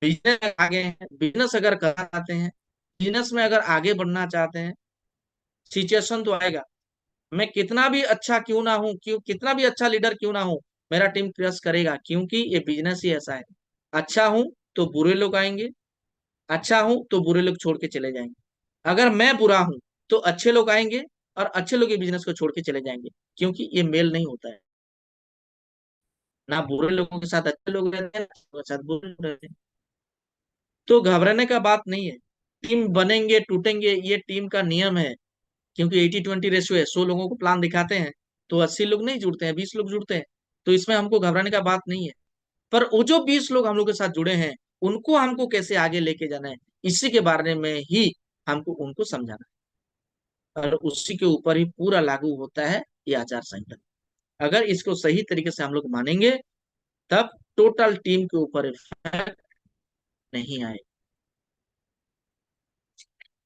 बिजनेस आगे है, बिजनेस अगर करना चाहते हैं, बिजनेस में अगर आगे बढ़ना चाहते हैं, सिचुएशन तो आएगा, मैं कितना भी अच्छा क्यों ना हूं, क्यों कितना भी अच्छा लीडर क्यों ना हूं, मेरा टीम ट्रस्ट करेगा, क्योंकि ये बिजनेस ही ऐसा है। अच्छा हूं तो बुरे लोग आएंगे, अच्छा हूं तो बुरे लोग छोड़ के चले जाएंगे, अगर मैं बुरा हूं तो अच्छे लोग आएंगे और अच्छे लोग ये बिजनेस को छोड़ के चले जाएंगे, क्योंकि ये मेल नहीं होता है। ना बुरे लोगों के साथ अच्छे लोग रहते हैं, ना अच्छे लोगों के साथ बुरे लोग रहते हैं। तो घबराने का बात नहीं है, टीम बनेंगे टूटेंगे ये टीम का नियम है, क्योंकि 80-20 रेशियो है, 100 लोगों को प्लान दिखाते हैं तो 80 लोग नहीं जुड़ते हैं, 20 लोग जुड़ते हैं, तो इसमें हमको घबराने का बात नहीं है। पर वो जो 20 लोग हम लोग के साथ जुड़े हैं उनको हमको कैसे आगे लेके जाना है, इसी के बारे में ही हमको उनको समझाना है, और उसी के ऊपर ही पूरा लागू होता है ये आचार संहिता। अगर इसको सही तरीके से हम लोग मानेंगे तब टोटल टीम के ऊपर इफेक्ट नहीं आए।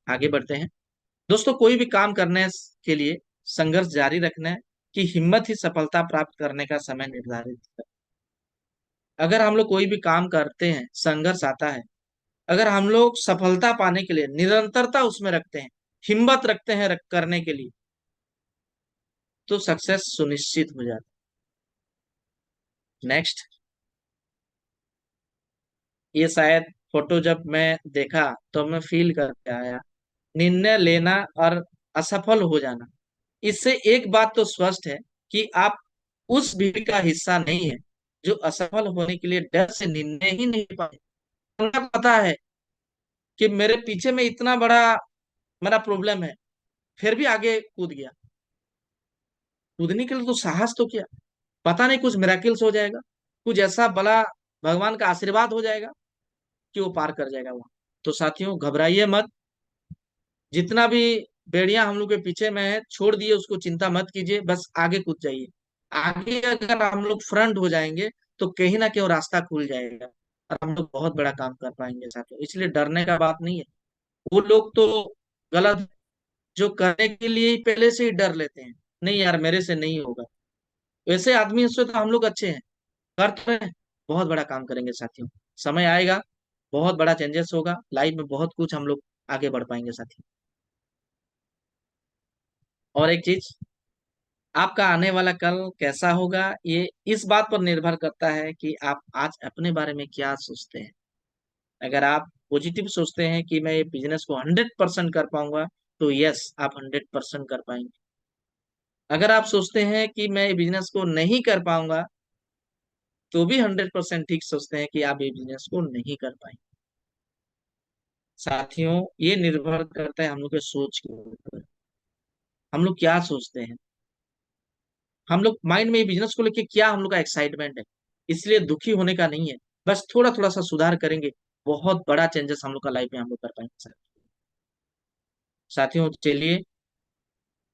आगे बढ़ते हैं दोस्तों, कोई भी काम करने के लिए संघर्ष जारी रखना है, कि हिम्मत ही सफलता प्राप्त करने का समय निर्धारित है। अगर हम लोग कोई भी काम करते हैं, संघर्ष आता है, अगर हम लोग सफलता पाने के लिए निरंतरता उसमें रखते हैं, हिम्मत रखते हैं करने के लिए, तो सक्सेस सुनिश्चित हो जाता है। नेक्स्ट, ये शायद फोटो जब मैं देखा तो मैं फील करके आया, निर्णय लेना और असफल हो जाना, इससे एक बात तो स्पष्ट है कि आप उस भीड़ का हिस्सा नहीं है जो असफल होने के लिए डर से निर्णय ही नहीं पाए। उन्हें पता है कि मेरे पीछे में इतना बड़ा मेरा प्रॉब्लम है, फिर भी आगे कूद गया। कूदने के लिए तो साहस तो किया, पता नहीं कुछ मिराकिल्स हो जाएगा, कुछ ऐसा बड़ा भगवान का आशीर्वाद हो जाएगा कि वो पार कर जाएगा वहां। तो साथियों, घबराइए मत। जितना भी बेड़ियां हम लोग के पीछे में है, छोड़ दिए उसको, चिंता मत कीजिए, बस आगे कूद जाइए। आगे अगर हम लोग फ्रंट हो जाएंगे तो कहीं ना कहीं रास्ता खुल जाएगा और हम लोग बहुत बड़ा काम कर पाएंगे साथियों। इसलिए डरने का बात नहीं है। वो लोग तो गलत, जो करने के लिए ही पहले से ही डर लेते हैं, नहीं यार मेरे से नहीं होगा। वैसे आदमी से तो हम लोग अच्छे हैं, कर तो रहे हैं, बहुत बड़ा काम करेंगे साथियों। समय आएगा, बहुत बड़ा चेंजेस होगा लाइफ में, बहुत कुछ हम लोग आगे बढ़ पाएंगे साथियों। और एक चीज, आपका आने वाला कल कैसा होगा, ये इस बात पर निर्भर करता है कि आप आज अपने बारे में क्या सोचते हैं। अगर आप पॉजिटिव सोचते हैं कि मैं ये बिजनेस को 100% कर पाऊंगा, तो यस, आप 100% कर पाएंगे। अगर आप सोचते हैं कि मैं ये बिजनेस को नहीं कर पाऊंगा, तो भी 100% ठीक सोचते हैं कि आप ये बिजनेस को नहीं कर पाएंगे। साथियों, ये निर्भर करता है हम लोग के सोच के ऊपर, हम लोग क्या सोचते हैं, हम लोग माइंड में ये बिजनेस को लेके क्या हम लोग का एक्साइटमेंट है। इसलिए दुखी होने का नहीं है, बस थोड़ा थोड़ा सा सुधार करेंगे, बहुत बड़ा चेंजेस हम लोग का लाइफ में हम लोग कर पाएंगे साथियों। चलिए,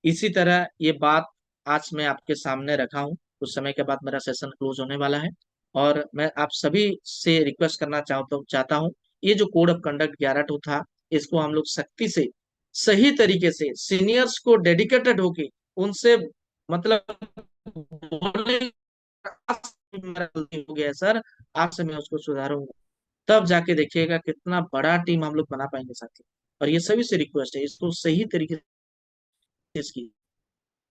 इसी तरह ये बात आज मैं आपके सामने रखा हूँ। कुछ समय के बाद मेरा सेशन क्लोज होने वाला है, और मैं आप सभी से रिक्वेस्ट करना चाहता हूँ, ये जो कोड ऑफ कंडक्ट 11 था, इसको हम लोग सख्ती से, सही तरीके से, सीनियर्स को डेडिकेटेड होके उनसे, मतलब बोलने, मेरा गलती हो गया है सर, आपसे मैं उसको सुधारूंगा, तब जाके देखिएगा कितना बड़ा टीम हम लोग बना पाएंगे साथी। और ये सभी से रिक्वेस्ट है, इसको सही तरीके से इसकी।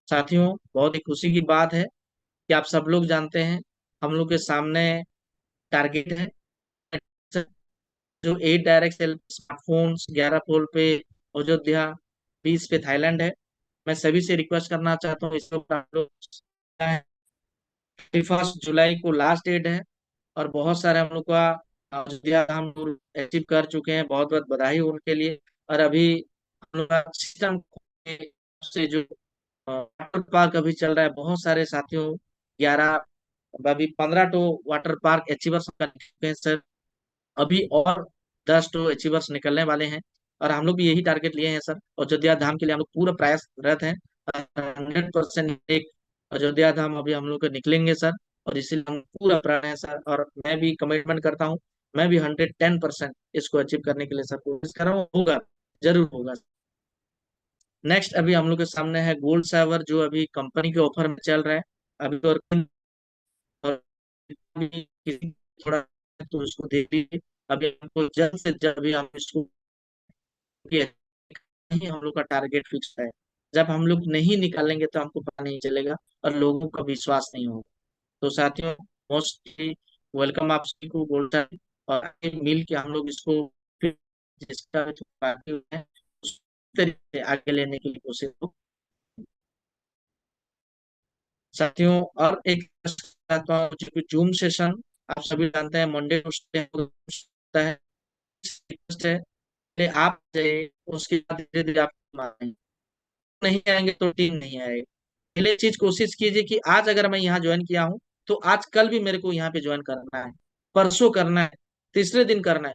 साथियों, बहुत ही खुशी की बात है कि आप सब लोग जानते हैं हम लोग के सामने टारगेट है, जो 8 डायरेक्ट सेल स्मार्टफोन्स, 11 पोल पे अयोध्या, 20 पे थाईलैंड है। मैं सभी से रिक्वेस्ट करना चाहता हूँ, इसको आप लोग, 31 जुलाई को लास्ट डेट है, और बहुत सारे हम लोग का अयोध्या हम लोग अचीव कर चुके हैं, बहुत बहुत बधाई हो उनके लिए। और अभी हम लोग का सिस्टम से जो वाटर पार्क अभी चल रहा है, बहुत सारे साथियों, 11, अभी 15 तो वाटर पार्क अचीवर्स कर चुके हैं सर, अभी और 10 तो अचीवर्स निकलने वाले हैं। और हम लोग भी यही टारगेट लिए हैं सर, अयोध्या धाम के लिए हम लोग पूरा प्रयासरत हैं। 100% एक अयोध्या धाम अभी हम लोग निकलेंगे सर, और इसीलिए हम पूरा प्रण है सर, और मैं भी कमिटमेंट करता हूँ, मैं भी 110% इसको अचीव करने के लिए सर कोशिश कर रहा हूँ, होगा, जरूर होगा। नेक्स्ट, अभी हम लोग के सामने है गोल्ड सावर, जो अभी कंपनी के ऑफर में चल रहा है। अभी तो और अभी किसी थोड़ा, तो इसको देख लीजिए। अभी हमको जल्द से जल्द अभी हम इसको, ही हम लोग का टारगेट फिक्स है। जब हम लोग नहीं निकालेंगे तो हमको पता नहीं चलेगा और लोगों का विश्वास नहीं होगा। तो साथियों, मोस्टली वेलकम आप सभी को बोलता है, और आगे मिल के हम लोग इसको फिर जिसका जो बाकी है उस तरीके से आगे लेने की कोशिश हो साथियों। और एक चाहता हूँ, जो कि जूम सेशन आप सभी जानते हैं मंडे ट्यूसडे होता है, रिक्वेस्ट है कि आप जाइए, उसके बाद धीरे धीरे आप आएंगे। नहीं आएंगे तो टीम नहीं आएगी। पहले चीज कोशिश कीजिए कि आज अगर मैं यहाँ ज्वाइन किया हूँ, तो आज कल भी मेरे को यहाँ पे ज्वाइन करना है, परसों करना है, तीसरे दिन करना है।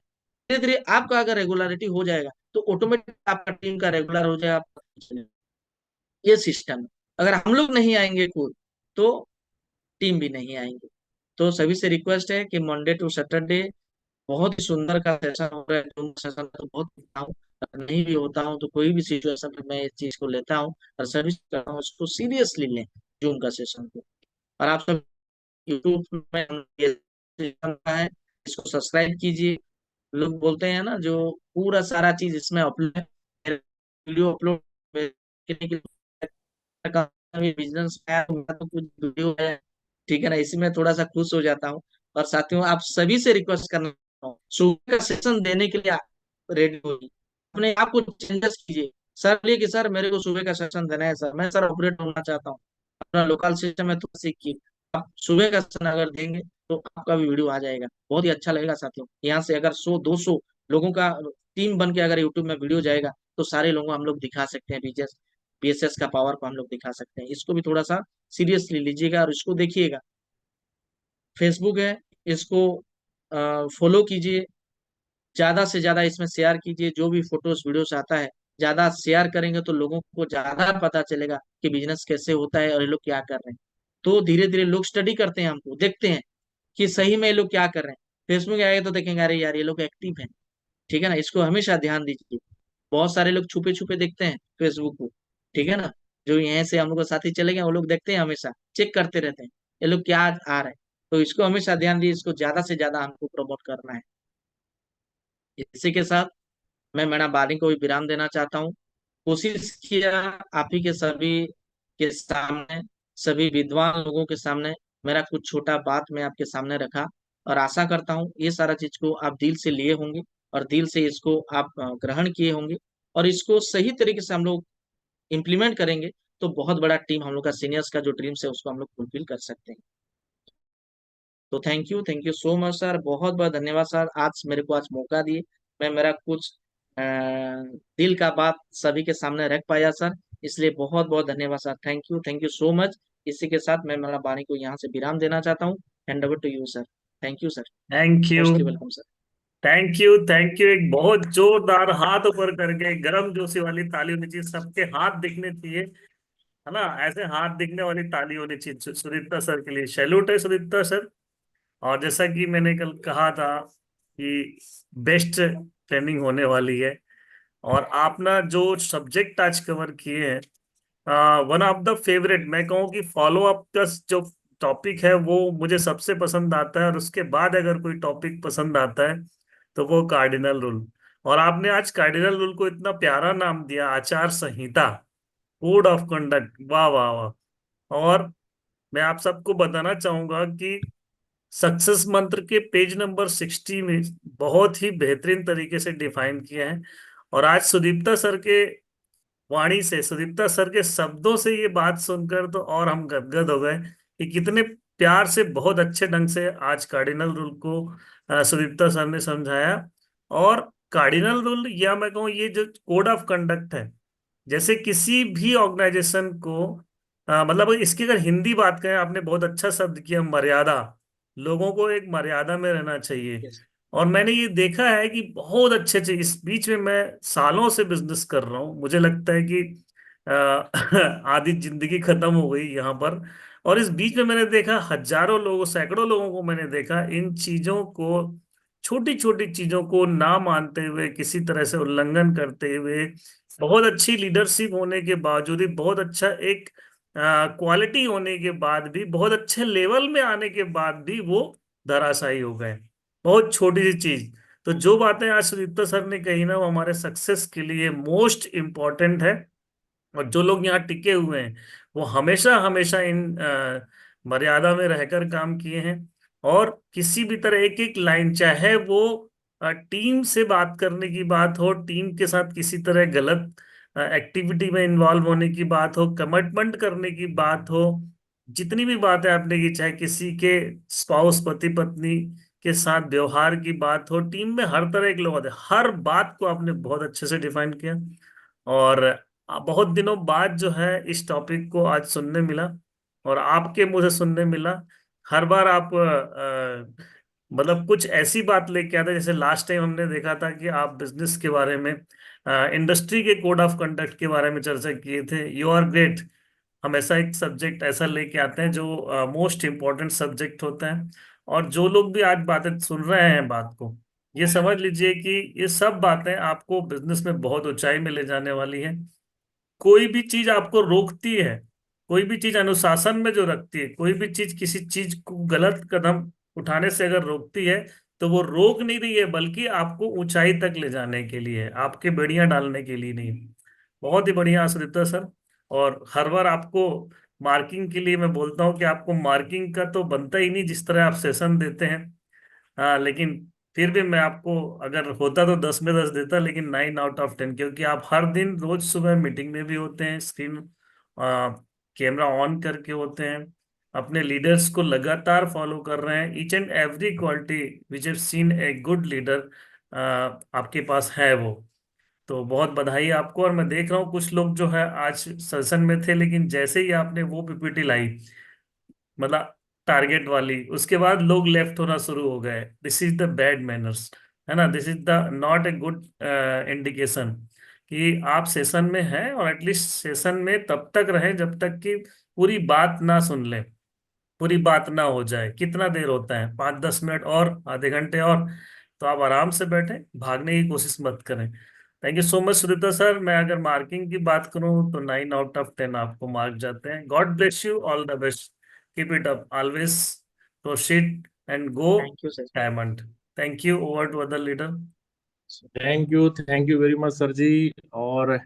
धीरे धीरे आपका अगर रेगुलरिटी हो जाएगा, तो ऑटोमेटिक आपका टीम का रेगुलर हो जाएगा। ये सिस्टम है। अगर हम लोग नहीं आएंगे खुद, तो टीम भी नहीं आएंगे। तो सभी से रिक्वेस्ट है कि मंडे टू सैटरडे बहुत ही सुंदर का सेशन हो रहा है, जो सेशन तो बहुत होता हूँ, अगर नहीं भी होता हूँ तो कोई भी सिचुएशन में मैं इस चीज को लेता हूँ, और सभी से कहता हूँ उसको सीरियसली लें। जूम का सेशन को। और आप सब यूट्यूब में ये है, इसको सब्सक्राइब कीजिए। लोग बोलते हैं ना, जो पूरा सारा चीज इसमें अपलोड वीडियो अपलोड करने के लिए बिजनेस है तो कुछ वीडियो है, ठीक है ना, इसी में थोड़ा सा खुश हो जाता हूँ। और साथियों, आप सभी से रिक्वेस्ट करना चाहता हूँ, सुबह का सेशन देने के लिए रेडी होगी, अपने आप को चेंजेस कीजिए। सर बोलिए कि सर मेरे को सुबह का सेशन देना है, सर मैं सर ऑपरेट होना चाहता हूँ, अपना लोकल सिस्टम है तो सीखिए। आप सुबह का सेशन अगर देंगे तो आपका भी वीडियो आ जाएगा, बहुत ही अच्छा लगेगा साथियों। यहाँ से अगर 100-200 लोगों का टीम बन के अगर यूट्यूब में वीडियो जाएगा तो सारे लोगों को हम लोग दिखा सकते हैं, बीएसएस का पावर को हम लोग दिखा सकते हैं। इसको भी थोड़ा सा सीरियसली लीजिएगा और इसको देखिएगा। फेसबुक है, इसको फॉलो कीजिए, ज्यादा से ज्यादा इसमें शेयर कीजिए। जो भी फोटोज वीडियोस आता है, ज्यादा शेयर करेंगे तो लोगों को ज्यादा पता चलेगा कि बिजनेस कैसे होता है और ये लोग क्या कर रहे हैं। तो धीरे धीरे लोग स्टडी करते हैं, हमको देखते हैं कि सही में ये लोग क्या कर रहे हैं। फेसबुक आएगा तो देखेंगे अरे यार ये लोग एक्टिव है, ठीक है ना, इसको हमेशा ध्यान दीजिए। बहुत सारे लोग छुपे छुपे देखते हैं फेसबुक को, ठीक है ना, जो यहाँ से हम लोग के साथी चले गए वो लोग देखते हैं, हमेशा चेक करते रहते हैं ये लोग क्या आ रहा है। तो इसको हमेशा ध्यान दीजिए, इसको ज्यादा से ज्यादा हमको प्रमोट करना है। इसी के साथ मैं मेरा वाणी को भी विराम देना चाहता हूँ। कोशिश किया आप ही के सभी के सामने, सभी विद्वान लोगों के सामने मेरा कुछ छोटा बात मैं आपके सामने रखा, और आशा करता हूँ ये सारा चीज को आप दिल से लिए होंगे और दिल से इसको आप ग्रहण किए होंगे, और इसको सही तरीके से हम लोग इम्प्लीमेंट करेंगे तो बहुत बड़ा टीम हम लोग का सीनियर्स का जो ड्रीम्स है उसको हम लोग फुलफिल कर सकते हैं। तो thank you so much sir, बहुत बहुत धन्यवाद सर, आज मेरे को आज मौका दिए, मैं मेरा कुछ दिल का बात सभी के सामने रख पाया सर, इसलिए बहुत बहुत धन्यवाद sir. Thank you so much. इसी के साथ मैं मेरा वाणी को यहाँ से विराम देना चाहता हूँ। Hand over to you sir. Thank you sir. Thank you. Mostly welcome sir. Thank you, thank you. एक बहुत जोरदार हाथ ऊपर करके गर्म जोशी वाली ताली होनी चाहिए, सबके हाथ दिखने चाहिए, है ना, ऐसे हाथ दिखने वाली ताली होनी चाहिए सुदीप्ता सर के लिए। सैल्यूट है सुदीप्ता सर। और जैसा कि मैंने कल कहा था कि बेस्ट ट्रेनिंग होने वाली है, और आप ना जो सब्जेक्ट आज कवर किए हैं, वन ऑफ द फेवरेट, मैं कहूँ कि फॉलो अप का जो टॉपिक है वो मुझे सबसे पसंद आता है, और उसके बाद अगर कोई टॉपिक पसंद आता है तो वो कार्डिनल रूल। और आपने आज कार्डिनल रूल को इतना प्यारा नाम दिया, आचार संहिता, कोड ऑफ कंडक्ट, वाह वाह वाह। और मैं आप सबको बताना चाहूंगा कि सक्सेस मंत्र के पेज नंबर 60 में बहुत ही बेहतरीन तरीके से डिफाइन किया है। और आज सुदीप्ता सर के वाणी से, सुदीप्ता सर के शब्दों से ये बात सुनकर तो और हम गदगद हो गए कि कितने प्यार से, बहुत अच्छे ढंग से आज कार्डिनल रूल को सुदीप्ता सर ने समझाया। और कार्डिनल रूल, या मैं कहूँ ये जो कोड ऑफ कंडक्ट है, जैसे किसी भी ऑर्गेनाइजेशन को मतलब इसकी अगर हिंदी बात करें, आपने बहुत अच्छा शब्द किया, मर्यादा। लोगों को एक मर्यादा में रहना चाहिए। यस। और मैंने ये देखा है कि बहुत अच्छे अच्छे, इस बीच में मैं सालों से बिजनेस कर रहा हूँ, मुझे लगता है कि आधी जिंदगी खत्म हो गई यहाँ पर। और इस बीच में मैंने देखा हजारों लोगों, सैकड़ों लोगों को मैंने देखा इन चीजों को, छोटी छोटी चीजों को ना मानते हुए, किसी तरह से उल्लंघन करते हुए, बहुत अच्छी लीडरशिप होने के बावजूद भी, बहुत अच्छा एक क्वालिटी होने के बाद भी, बहुत अच्छे लेवल में आने के बाद भी वो धराशायी हो गए। बहुत छोटी सी चीज। तो जो बातें आज सुदीप्ता सर ने कही ना, वो हमारे सक्सेस के लिए मोस्ट इम्पोर्टेंट है। और जो लोग यहाँ टिके हुए हैं वो हमेशा हमेशा इन मर्यादा में रहकर काम किए हैं। और किसी भी तरह एक एक लाइन, चाहे वो टीम से बात करने की बात हो, टीम के साथ किसी तरह गलत एक्टिविटी में इन्वॉल्व होने की बात हो, कमिटमेंट करने की बात हो, जितनी भी बातें आपने की, चाहे किसी के स्पाउस, पति पत्नी के साथ व्यवहार की बात हो, टीम में हर तरह के लोग होते हैं, हर बात को आपने बहुत अच्छे से डिफाइन किया। और बहुत दिनों बाद जो है इस टॉपिक को आज सुनने मिला, और आपके मुंह से सुनने मिला। हर बार आप मतलब कुछ ऐसी बात लेके आते, जैसे लास्ट टाइम हमने देखा था कि आप बिजनेस के बारे में, इंडस्ट्री के कोड ऑफ कंडक्ट के बारे में चर्चा किए थे। You are great. हमेशा एक सब्जेक्ट ऐसा लेके आते हैं जो मोस्ट इम्पोर्टेंट सब्जेक्ट होता है। और जो लोग भी आज बातें सुन रहे हैं, बात को ये समझ लीजिए कि ये सब बातें आपको बिजनेस में बहुत ऊंचाई में ले जाने वाली है। कोई भी चीज आपको रोकती है कोई भी चीज अनुशासन में जो रखती है, कोई भी चीज किसी चीज को गलत कदम उठाने से अगर रोकती है, तो वो रोक नहीं रही है, बल्कि आपको ऊंचाई तक ले जाने के लिए है, आपके बेड़ियां डालने के लिए नहीं। बहुत ही बढ़िया आश्रिता सर। और हर बार आपको मार्किंग के लिए मैं बोलता हूँ कि आपको मार्किंग का तो बनता ही नहीं, जिस तरह आप सेशन देते हैं। हाँ, लेकिन फिर भी मैं आपको, अगर होता तो 10 में 10 देता, लेकिन 9 आउट ऑफ 10, क्योंकि आप हर दिन रोज सुबह मीटिंग में भी होते हैं, स्क्रीन कैमरा ऑन करके होते हैं, अपने लीडर्स को लगातार फॉलो कर रहे हैं। Each and every quality which have seen a good leader आपके पास है वो। तो बहुत बधाई आपको। और मैं देख रहा हूँ कुछ लोग जो है आज सेशन में थे, लेकिन जैसे ही आपने वो पीपीटी लाई, मतलब टारगेट वाली, उसके बाद लोग लेफ्ट होना शुरू हो गए। This is the bad manners, है ना, this is the not a good indication कि आप सेशन में हैं, और एटलीस्ट सेशन में तब तक रहें जब तक कि पूरी बात ना सुन लें, पूरी बात ना हो जाए। कितना देर होता है, 5-10 मिनट और, आधे घंटे और, तो आप आराम से बैठे, भागने की कोशिश मत करें। Thank you so much Sunita sir. मैं अगर मार्किंग की बात करूं तो 9 आउट ऑफ 10 आपको मार्क जाते हैं। God bless you, all the best, keep it up always, proceed and go thank you sir. Diamond. Thank you, over to other leader. Thank you very much sir ji. और